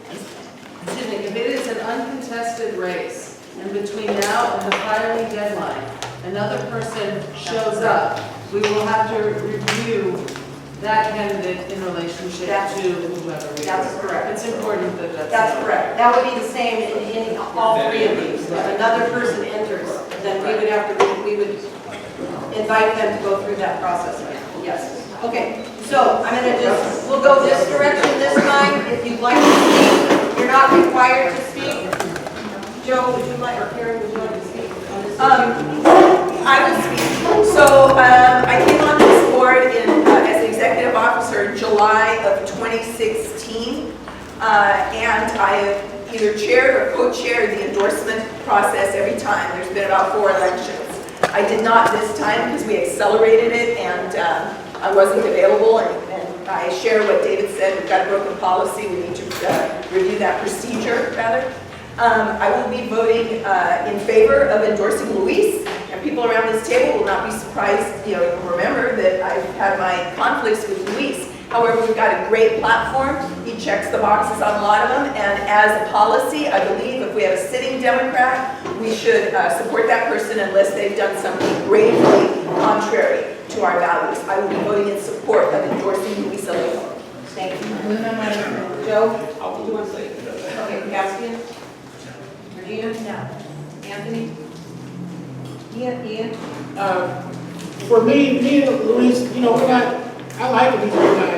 excuse me, if it is an uncontested race, and between now and the filing deadline, another person shows up, we will have to review that candidate in relationship That's- to whoever we. that's correct. It's important that that's. That's correct. That would be the same in all three of these. If another person enters, then we would have to, we would invite them to go through that process again. Yes. Okay, so I'm gonna just, we'll go this direction this time. If you'd like to speak, you're not required to speak. Joe, would you like, or Karen, would you like to speak on this? I will speak. So I came on this board as executive officer in July of 2016. And I have either chaired or co-chaired the endorsement process every time. There's been about 4 elections. I did not this time because we accelerated it and I wasn't available. And I share what David said. We've got a broken policy. We need to review that procedure, rather. I will be voting in favor of endorsing Luis. And people around this table will not be surprised, remember that I've had my conflicts with Luis. However, we've got a great platform. He checks the boxes on a lot of them. And as a policy, I believe if we have a sitting Democrat, we should support that person unless they've done something gravely contrary to our values. I will be voting in support of endorsing Luis Alejo. Thank you. Joe? Do you want to say? Okay, Caspian? Regina? No. Anthony? Ian? For me and Luis, we're not, I like him, he's a good guy,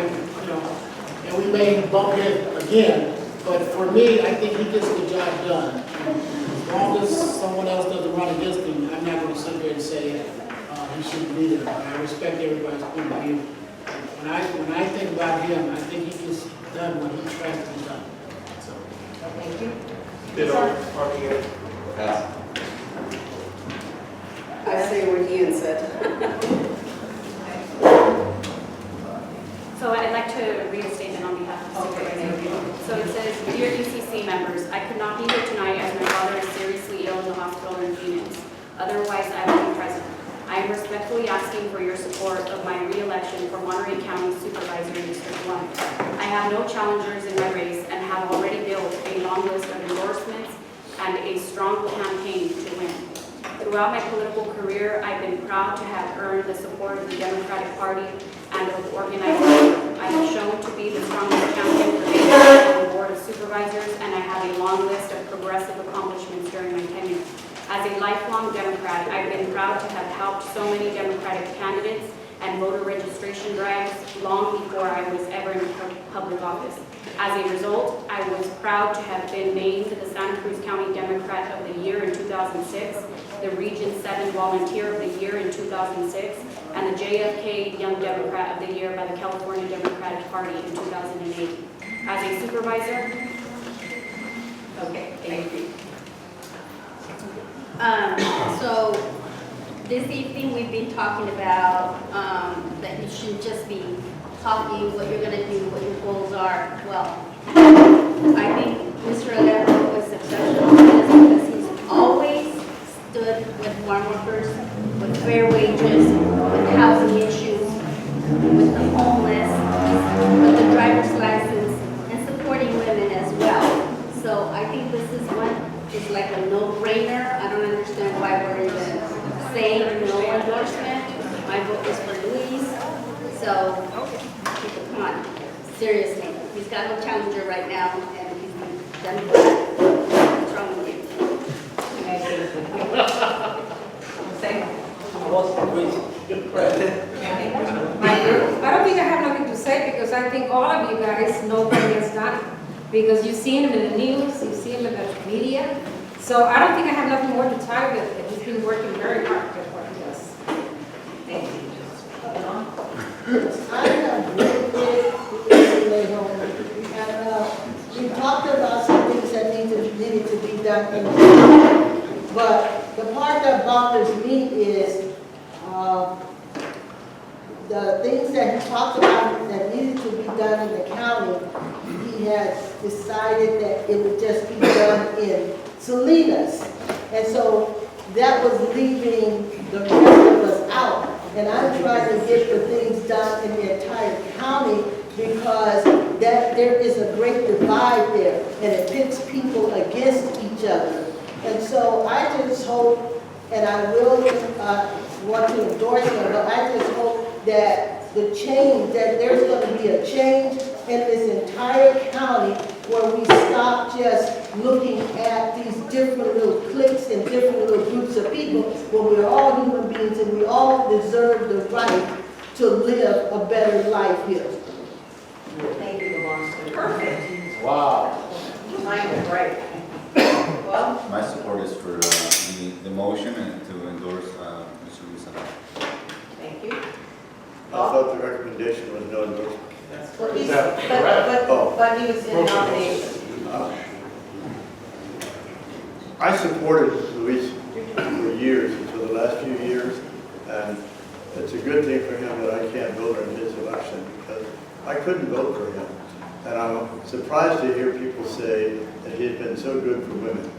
and we may bump him again, but for me, I think he gets the job done. As long as someone else doesn't run against him, I'm not going to sit there and say he shouldn't be there. I respect everybody's point of view. When I think about him, I think he gets done what he tries to be done. So, Thank you. I say what Ian said. So I'd like to read a statement on behalf of the supervisor. So it says, "Dear ECC members, I could not be here tonight as my father is seriously ill in the hospital in Phoenix. Otherwise, I would be present. I am respectfully asking for your support of my re-election for Monterey County Supervisor in District 1. I have no challengers in my race and have already built a long list of endorsements and a strong campaign to win. throughout my political career, I've been proud to have earned the support of the Democratic Party and of organized labor. I have shown to be the strongest champion for labor on the Board of Supervisors, and I have a long list of progressive accomplishments during my tenure. As a lifelong Democrat, I've been proud to have helped so many Democratic candidates and voter registration drives long before I was ever in public office. As a result, I was proud to have been named the Santa Cruz County Democrat of the Year in 2006, the Region 7 Volunteer of the Year in 2006, and the JFK Young Democrat of the Year by the California Democratic Party in 2008. As a supervisor, Okay, thank you. So this evening we've been talking about that you shouldn't just be talking what you're going to do, what your goals are. Well, I think Mr. Alejo was exceptional because he's always stood with farm workers, with fair wages, with housing issues, with the homeless, with the driver's license, and supporting women as well. So I think this is one, it's like a no-brainer. I don't understand why we're even saying no endorsement. My vote is for Luis. So, people, come on, seriously. He's got no challenger right now, and he's done well. What's wrong with you? I don't think I have nothing to say because I think all of you guys know what he has done. Because you see him in the news, you see him in the media. So I don't think I have nothing more to tell you. He's been working very hard at what he does. Thank you. I have worked with Alejo, and we talked about some things that needed to be done in the county. But the part that bothers me is the things that he talked about that needed to be done in the county. He has decided that it would just be done in Salinas. And so that was leaving the rest of us out. And I'm trying to get the things done in the entire county because there is a great divide there and it pits people against each other. And so I just hope, and I will want to endorse him, but I just hope that the change, that there's going to be a change in this entire county where we stop just looking at these different little cliques and different little groups of people when we're all human beings and we all deserve the right to live a better life here. Thank you, Delon. Perfect. Wow. Mine was right. Well, My support is for the motion and to endorse Mr. Luis Alejo. thank you. I thought the recommendation was no endorsement. Well, Is that correct? but he was in nomination. I supported Luis for years, until the last few years, and it's a good thing for him that I can't vote in his election because I couldn't vote for him. And I'm surprised to hear people say that he has been so good for women.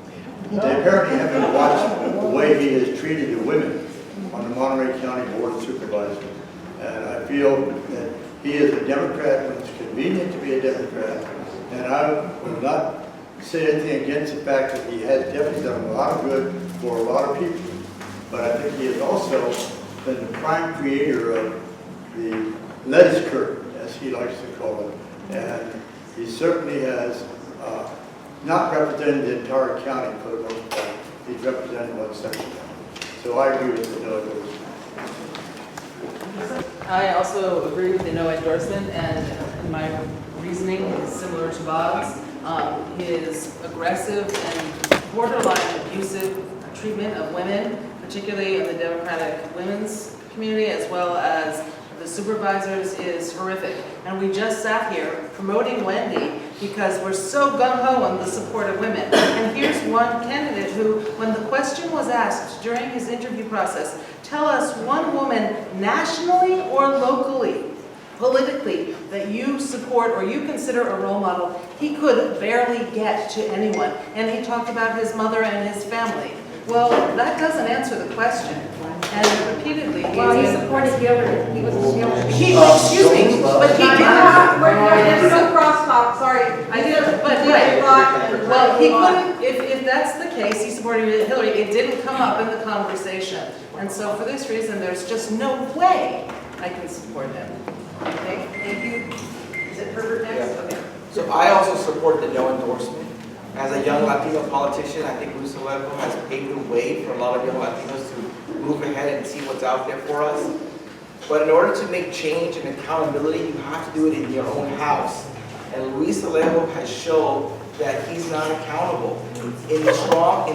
They apparently haven't watched the way he has treated the women on the Monterey County Board of Supervisors. And I feel that he is a Democrat when it's convenient to be a Democrat. And I will not say anything against the fact that he has definitely done a lot of good for a lot of people. But I think he has also been the prime creator of the lettuce curtain, as he likes to call it. And he certainly has not represented the entire county for the most part. He's represented one section. So I agree with the no endorsement. I also agree with the no endorsement, and my reasoning is similar to Bob's. His aggressive and borderline abusive treatment of women, particularly in the Democratic women's community, as well as the supervisors, is horrific. And we just sat here promoting Wendy because we're so gung-ho on the support of women. And here's one candidate who, when the question was asked during his interview process, tell us one woman nationally or locally, politically, that you support or you consider a role model, he could barely get to anyone. And he talked about his mother and his family. Well, that doesn't answer the question. And repeatedly, Well, he supported Gilbert. He was Gilbert. Excuse me, but he did not. There's no crosstalk talk, sorry. I did, but, He right. thought- Well, he couldn't, if that's the case, he supported Hillary, it didn't come up in the conversation. And so for this reason, there's just no way I can support him. Okay, thank you. Is it Herbert next? Yeah. Okay. So I also support the no endorsement. As a young Latino politician, I think Luis Alejo has paved the way for a lot of young Latinos to move ahead and see what's out there for us. But in order to make change and accountability, you have to do it in your own house. And Luis Alejo has shown that he's not accountable. In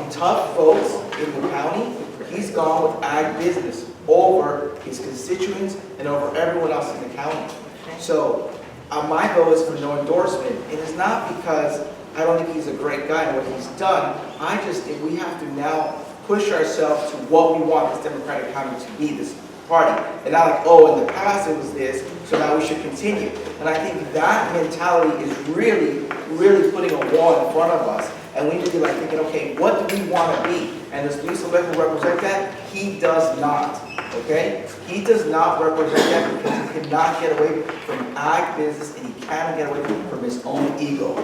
tough votes in the county, he's gone with ag business over his constituents and over everyone else in the county. So my vote is for no endorsement. And it's not because I don't think he's a great guy and what he's done. I just think we have to now push ourselves to what we want this Democratic County to be, this party. And not like, oh, in the past it was this, so now we should continue. And I think that mentality is really, really putting a wall in front of us. And we need to be like thinking, okay, what do we want to be? And does Luis Alejo represent that? He does not, okay? He does not represent that because he cannot get away from ag business and he cannot get away from his own ego.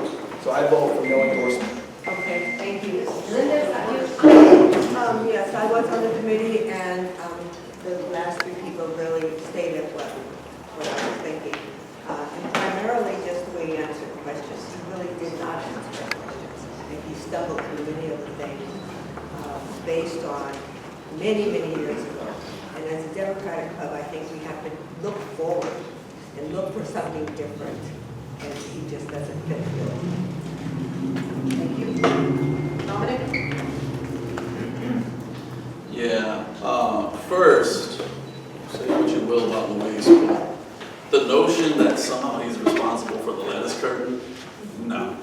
So I vote for no endorsement. Okay, thank you. Yes, I was on the committee, and the last three people really stated what I was thinking. And primarily just the way he answered questions. He really did not answer questions. And he stumbled through many of the things based on many, many years ago. And as a Democratic Club, I think we have to look forward and look for something different. And he just doesn't fit the bill. Thank you. Dominic? Yeah, first, say what you will about Luis, but the notion that somehow he's responsible for the lettuce curtain, no,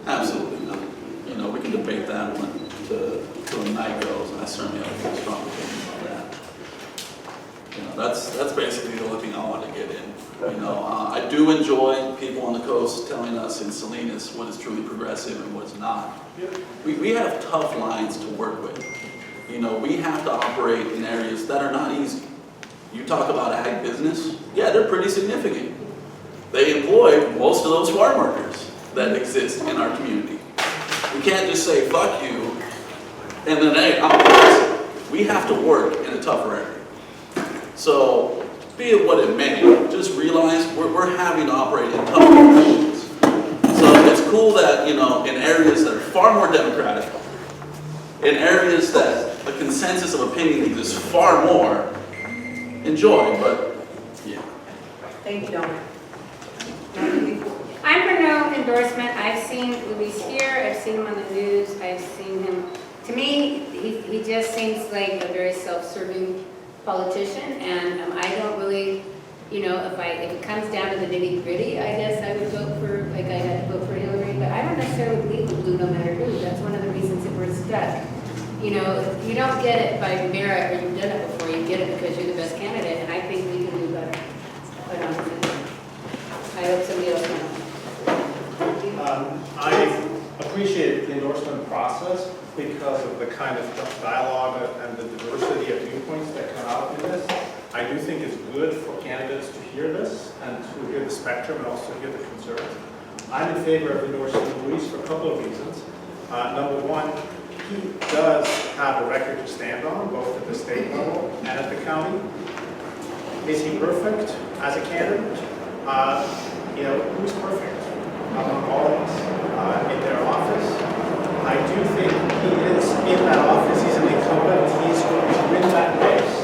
absolutely not. You know, we can debate that one till the night goes, and I certainly have a strong opinion on that. You know, that's basically the only thing I want to get in. You know, I do enjoy people on the coast telling us in Salinas what is truly progressive and what's not. We have tough lines to work with. You know, we have to operate in areas that are not easy. You talk about ag business, yeah, they're pretty significant. They employ most of those farm workers that exist in our community. We can't just say, fuck you, and then, hey, I'm progressive. We have to work in a tougher area. So, be it what it may, just realize we're having to operate in tough conditions. So it's cool that, you know, in areas that are far more democratic, in areas that a consensus of opinion exists far more, enjoy, but yeah. Thank you, Dominic. I'm for no endorsement. I've seen Luis here, I've seen him on the news, I've seen him, to me, he just seems like a very self-serving politician, and I don't really, you know, if it comes down to the nitty-gritty, I guess I would vote for, like I had to vote for Hillary, but I don't necessarily believe in blue no matter who. That's one of the reasons that we're stuck. You know, you don't get it by merit or you've done it before, you get it because you're the best candidate, and I think we can do better. Quite honestly. I hope somebody else knows. I appreciate the endorsement process because of the kind of dialogue and the diversity of viewpoints that come out in this. I do think it's good for candidates to hear this and to hear the spectrum and also hear the concerns. I'm in favor of endorsing Luis for a couple of reasons. Number one, he does have a record to stand on, both at the state level and at the county. Is he perfect as a candidate? You know, who's perfect among all of us in their office? I do think he is in that office. He's an incumbent. He's going to win that race.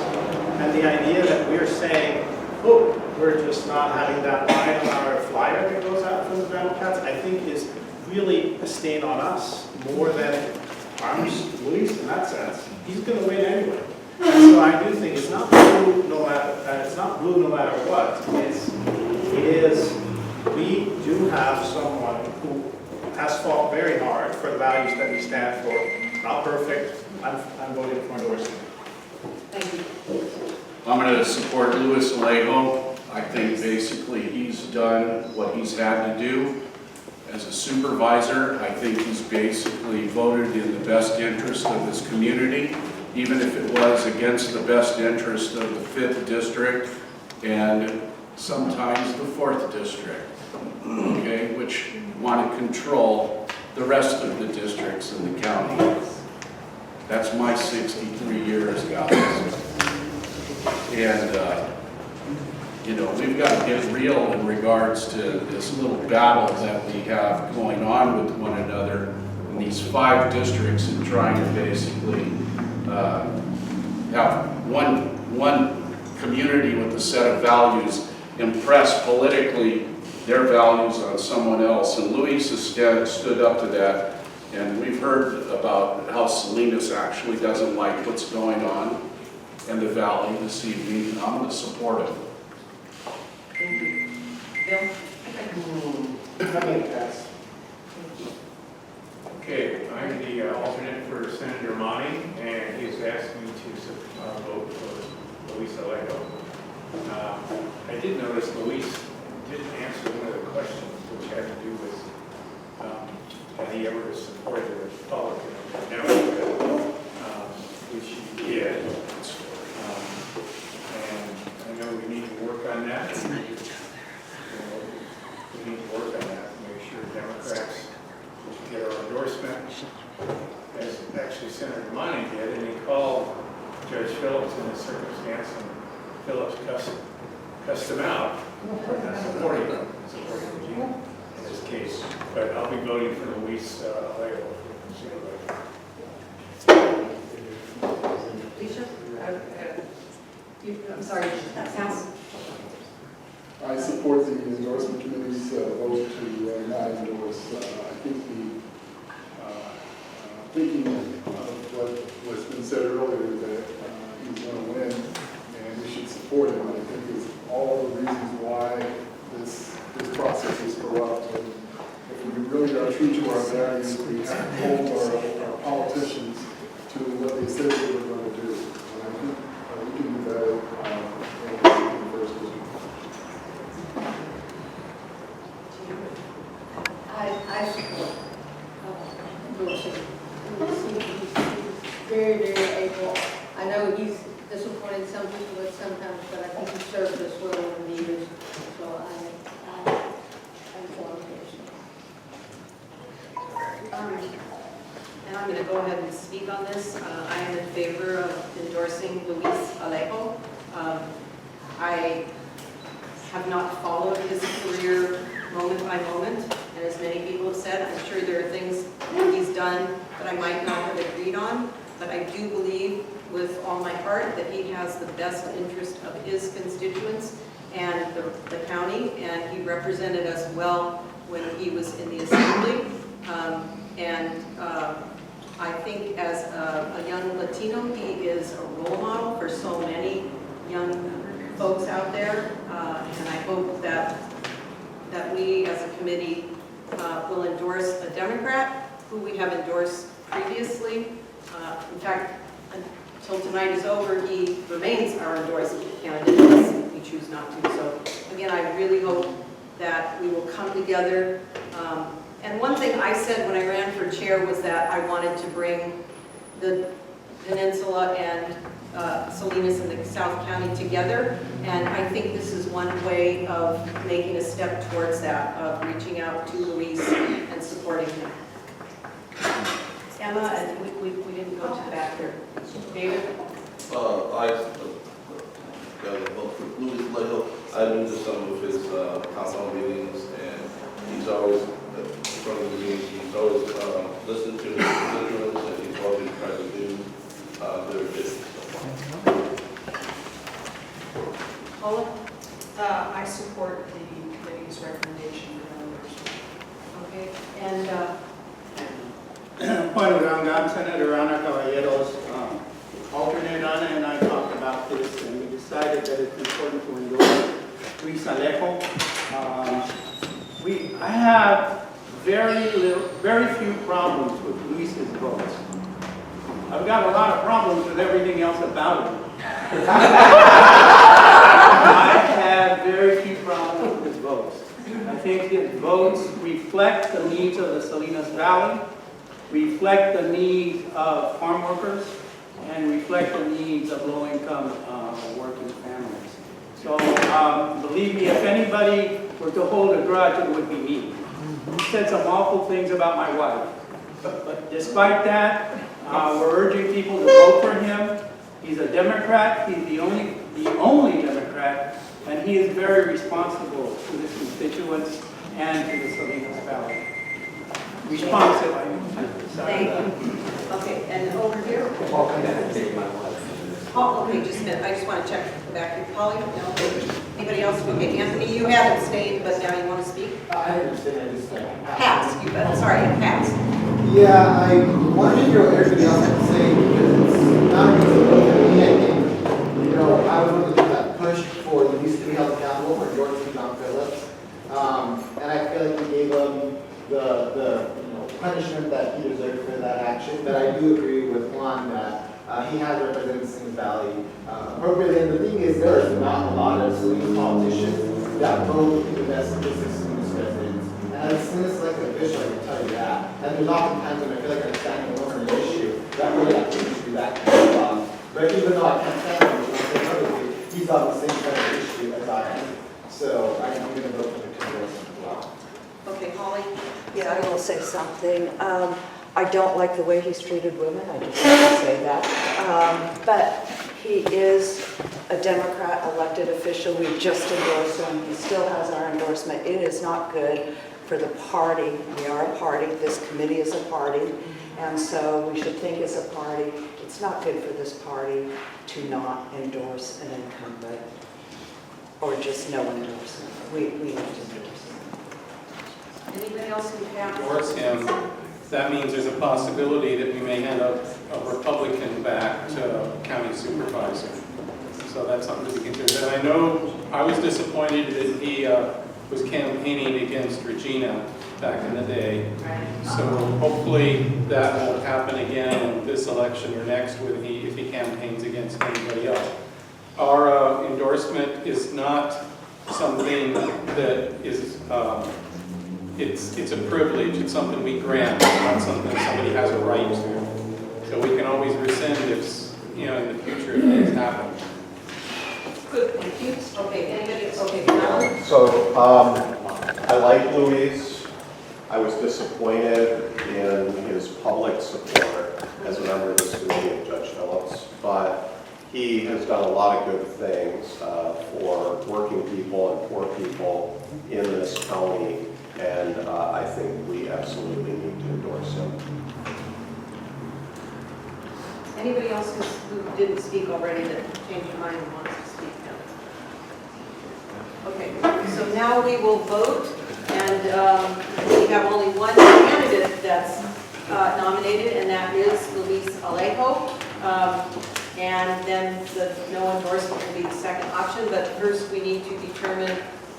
And the idea that we're saying, oh, we're just not having that line on our flyer that goes out from the Democrats, I think is really a stain on us more than harms Luis in that sense. He's going to win anyway. And so I do think it's not blue no matter what. We do have someone who has fought very hard for the values that we stand for. Not perfect. I'm voting for endorsement. Thank you. I'm going to support Luis Alejo. I think basically he's done what he's had to do. As a supervisor, I think he's basically voted in the best interest of his community, even if it was against the best interest of the 5th District. And sometimes the 4th district, okay, which want to control the rest of the districts in the county. That's my 63 years, guys. And, you know, we've got to get real in regards to this little battle that we have going on with one another in these 5 districts and trying to basically have one community with a set of values impress politically their values on someone else. And Luis has stood up to that. And we've heard about how Salinas actually doesn't like what's going on in the valley this evening. And I'm going to support it. Thank you. Bill? Okay, I'm the alternate for Senator Monty, and he's asked me to vote for Luis Alejo. I did notice Luis didn't answer one of the questions, which had to do with had he ever supported the Republican network, which he did. And I know we need to work on that. We need to work on that, make sure Democrats get our endorsement, as actually Senator Monty did, and he called Judge Phillips in this circumstance, and Phillips cussed him out for not supporting Gene in this case. But I'll be voting for Luis Alejo. Alicia? I'm sorry, Council. I support the endorsement committee's vote to not endorse. I think thinking of what was been said earlier, that he's going to win and we should support him, I think is all the reasons why this process is corrupt. And if we really are true to our values, we have to hold our politicians to what they said they were going to do. And I think we can do that in the first district. I support endorsing. He's very, very able. I know he's disappointed some people at sometimes, but I think he served us well over the years. So I'm for endorsing. And I'm going to go ahead and speak on this. I am in favor of endorsing Luis Alejo. I have not followed his career moment by moment, and as many people have said, I'm sure there are things he's done that I might not have agreed on, but I do believe with all my heart that he has the best interest of his constituents and the county, and he represented us well when he was in the assembly. I think as a young Latino, he is a role model for so many young folks out there, and I hope that we as a committee will endorse a Democrat who we have endorsed previously. In fact, until tonight is over, he remains our endorsed candidate unless we choose not to. So again, I really hope that we will come together. And one thing I said when I ran for chair was that I wanted to bring the peninsula and Salinas and the South County together, and I think this is one way of making a step towards that, of reaching out to Luis and supporting him. Emma, and we didn't go to the back here. David? I got a vote for Luis Alejo. I've been to some of his council meetings, and he's always in front of the meetings. He's always listened to his constituents, and he's always tried to do their business. Paula? I support the committee's recommendation for endorsement. Okay, and Bueno, I'm Senator Ana Caballeros, alternate on it, and I talked about this, and we decided that it's important to endorse Luis Alejo. I have very few problems with Luis's votes. I've got a lot of problems with everything else about him. I have very few problems with his votes. I think his votes reflect the needs of the Salinas Valley, reflect the needs of farm workers, and reflect the needs of low-income working families. So believe me, if anybody were to hold a grudge, it would be me. He said some awful things about my wife. But despite that, we're urging people to vote for him. He's a Democrat. He's the only Democrat, and he is very responsible to his constituents and to the Salinas Valley. Responsive, I mean. Thank you. Okay, and over here? Oh, okay, just a minute, I just want to check back here. Polly, no? Anybody else? Okay, Anthony, you have abstained, but now you want to speak? I understand, I just Pass, you bet, sorry, pass. Yeah, I wanted to hear what everybody else had to say because it's not really me, I think. You know, I was one of that pushed for the youth to be held accountable for George and John Phillips. And I feel like we gave him the punishment that he deserved for that action. But I do agree with Juan that he has represented Salinas Valley appropriately. And the thing is, there is not a lot of Salinas politicians that vote in the best interest of Salinas residents. And as Salinas elected official, I can tell you that. And there's often times when I feel like I'm standing alone on an issue that really I think should be that kind of job. But even though I can't stand him, publicly, he's on the same kind of issue as I am. So I'm going to vote for the conversion as well. Okay, Holly? Yeah, I will say something. I don't like the way he's treated women, I just have to say that. But he is a Democrat elected official. We just endorsed him. He still has our endorsement. It is not good for the party. We are a party. This committee is a party. And so we should think as a party, it's not good for this party to not endorse an incumbent or just no endorsement. We need to endorse him. Anybody else who have? Endorse him. That means there's a possibility that we may hand a Republican back to county supervisor. So that's something to be considered. And I know I was disappointed that he was campaigning against Regina back in the day. So hopefully that won't happen again in this election or next if he campaigns against anybody else. Our endorsement is not something that is it's a privilege. It's something we grant. It's not something somebody has a right to. So we can always rescind if, in the future if things happen. Good, thank you. Okay, anybody? Okay, now. So I like Luis. I was disappointed in his public support as a member of this committee of Judge Phillips, but he has done a lot of good things for working people and poor people in this county. And I think we absolutely need to endorse him. Anybody else who didn't speak already that changed their mind and wants to speak now? Okay, so now we will vote, and we have only one candidate that's nominated, and that is Luis Alejo. And then the no endorsement will be the second option, but first we need to determine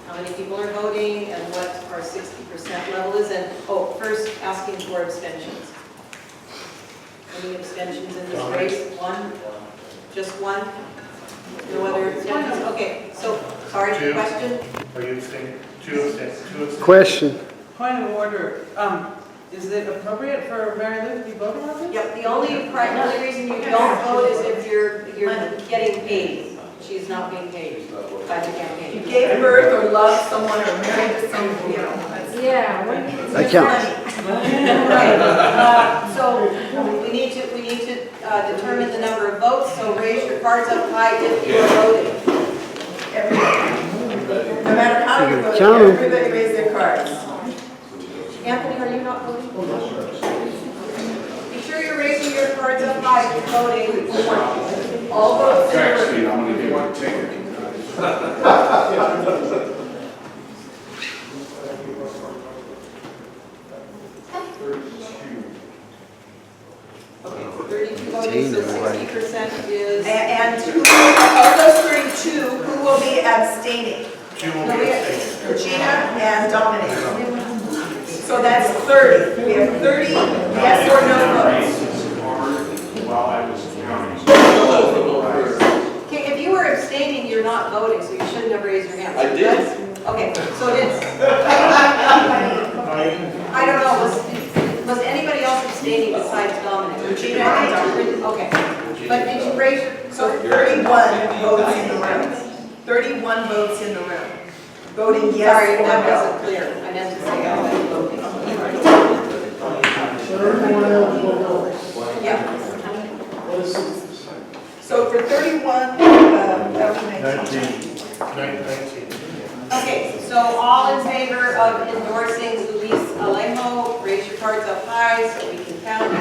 how many people are voting and what our 60% level is. And, first asking for abstentions. Any abstentions in this race? One? Just one? No other abstentions? Okay, so, sorry, Two. question? Are you abstaining? Two abstentions. Question. Point of order, is it appropriate for Mary Lou to be voting on this? Yep, the only reason you don't vote is if you're getting paid. She's not being paid by the campaign. You gave birth or loved someone or married someone, Yeah. That counts. Okay, so we need to determine the number of votes, so raise your cards up high if you are voting. Everybody. No matter how you vote, Count 'em. everybody raise their cards. Anthony, are you not voting? Be sure you're raising your cards up high if you're voting. All votes. Actually, I'm going to give you a ticket. Okay, 32 voting, so 60% is... And who, of those 32, who will be abstaining? Two will be abstaining. Regina and Dominic. So that's 30. We have 30 yes or no votes. While I was counting. Okay, if you were abstaining, you're not voting, so you shouldn't have raised your hand. I did. Okay, so it is. I don't know, was anybody else abstaining besides Dominic? Regina and Dominic? Okay, but did you raise your... So 31 votes in the room. 31 votes in the room. Voting yes Sorry, or that no. wasn't clear. I meant to say I was voting. So everyone else will vote. Yeah. What is it? So for 31, that was 19. Okay, so all in favor of endorsing Luis Alejo, raise your cards up high so we can count.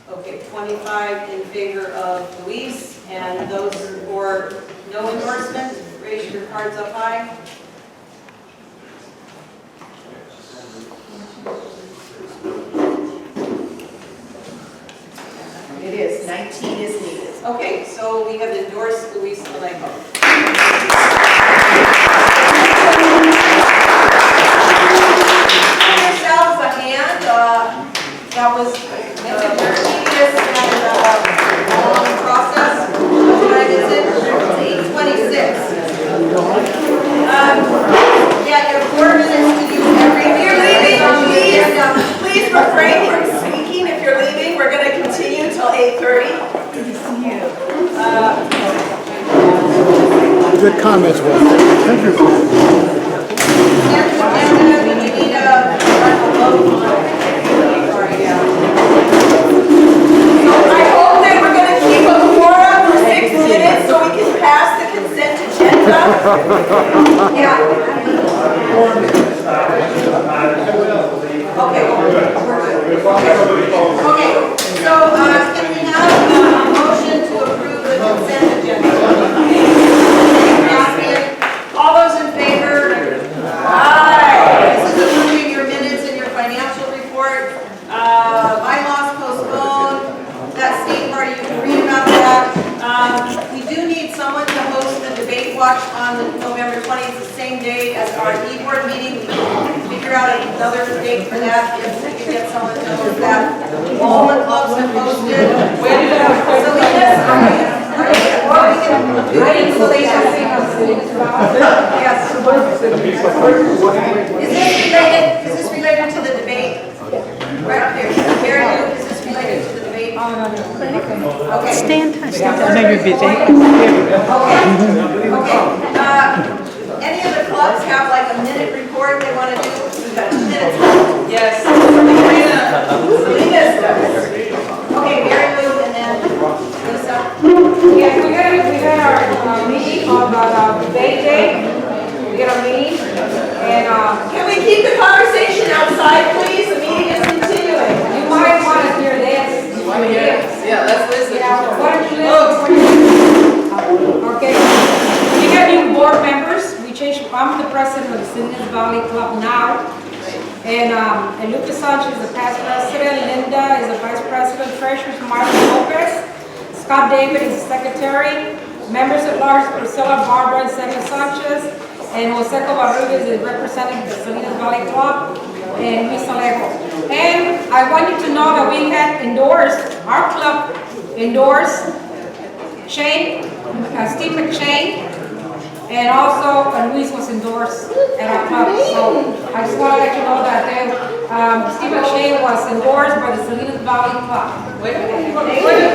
Okay, 25 in favor of Luis, and those for no endorsement, raise your cards up high. It is, 19 is needed. Okay, so we have endorsed Luis Alejo. Give yourselves a hand. That was a tedious and long process. What time is it? It's 8:26. Yeah, you have 4 minutes to do everything. If you're leaving, please refrain from speaking. If you're leaving, we're going to continue until 8:30. Good to see you. Good comments, Wendy. Thank you. And we need a vote on it. So I hope that we're going to keep a quorum for 6 minutes so we can pass the consent agenda. Yeah. Okay, we're good. Okay, so can we have a motion to approve the consent agenda? All those in favor? Aye. This is approving your minutes and your financial report. Bylaws postponed. That state party, you can read about that. We do need someone to host the debate watch on November 20th, the same day as our e-board meeting. We can figure out another date for that if we can get someone to host that. All the clubs have posted. Salinas, or we can do it in Salinas. Yes. Is this related to the debate? Right up here. Mary Lou, is this related to the debate? Okay. Stay in touch. I know you're busy. Okay. Any of the clubs have like a minute report they want to do? We've got 2 minutes. Yes. Salinas does. Okay, Mary Lou and then Lisa. Yes, we got our meeting on the debate day. We got our meeting, and can we keep the conversation outside, please? The meeting is continuing. you might want to hear this. Yeah, let's listen. Yeah, why don't you listen? Okay. We got new board members. We changed. I'm the president of the Salinas Valley Club now. And Lucas Sanchez is the past president. Linda is the vice president. Treasurer Martin Lopez. Scott David is the secretary. Members at large Priscilla, Barbara, and Sergio Sanchez. And Jose Covarrubias is representing the Salinas Valley Club. And Luis Alejo. And I want you to know that we had endorsed, our club endorsed Steve McShane. And also, Luis was endorsed at our club. So I just want to let you know that Steve McShane was endorsed by the Salinas Valley Club. Wait a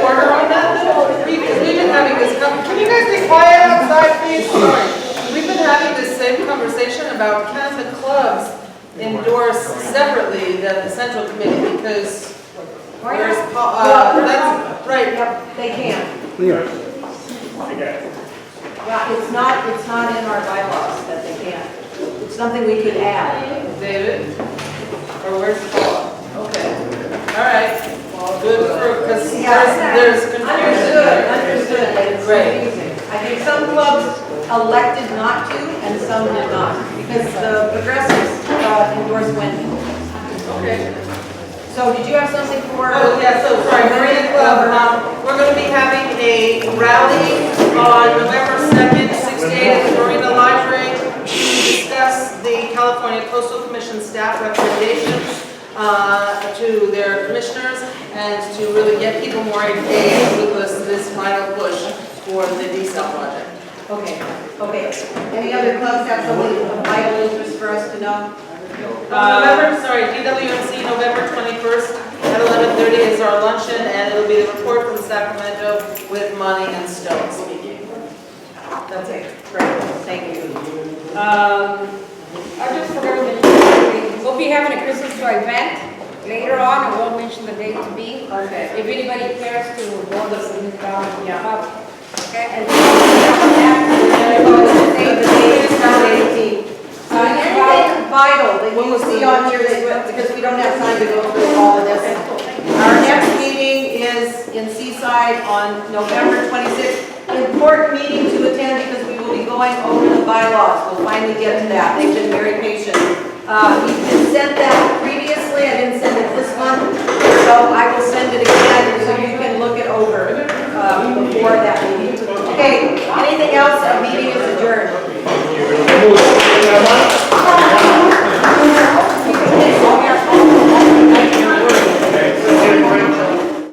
order on that? We've been having this, can you guys be quiet outside, please? Sorry. We've been having this same conversation about can the clubs endorse separately than the central committee because there's, that's right. Yep, they can. Okay. Yeah, it's not in our bylaws that they can. It's something we could add. David? Or where's Paula? Okay. All right. Well, good for, because there's confusion. Understood. It's Great. confusing. I think some clubs elected not to and some did not because the progressives endorsed Wendy. Okay. So did you have something for? Oh, yeah, so sorry, Marina Club, we're going to be having a rally on November 2nd, 6 to 8 at the Marina Library to discuss the California Coastal Commission staff recommendations to their commissioners and to really get people more engaged with this final push for the desal project. Okay. Any other clubs have something of vital interest for us to know? DWMC, November 21st at 11:30 is our luncheon, and it'll be the report from Sacramento with Monty and Stone speaking. That's it. Great, thank you. I just forgot to mention, we'll be having a Christmas event later on, I won't mention the date to be. Okay. If anybody cares to go to the down, Yeah. okay? And Anything vital that you see on here, because we don't have time to go through all of this. Our next meeting is in Seaside on November 26th. Important meeting to attend because we will be going over the bylaws. We'll finally get to that. They've been very patient. You've been sent that previously. I didn't send it this month, so I will send it again so you can look it over before that meeting. Okay, anything else? Our meeting is adjourned.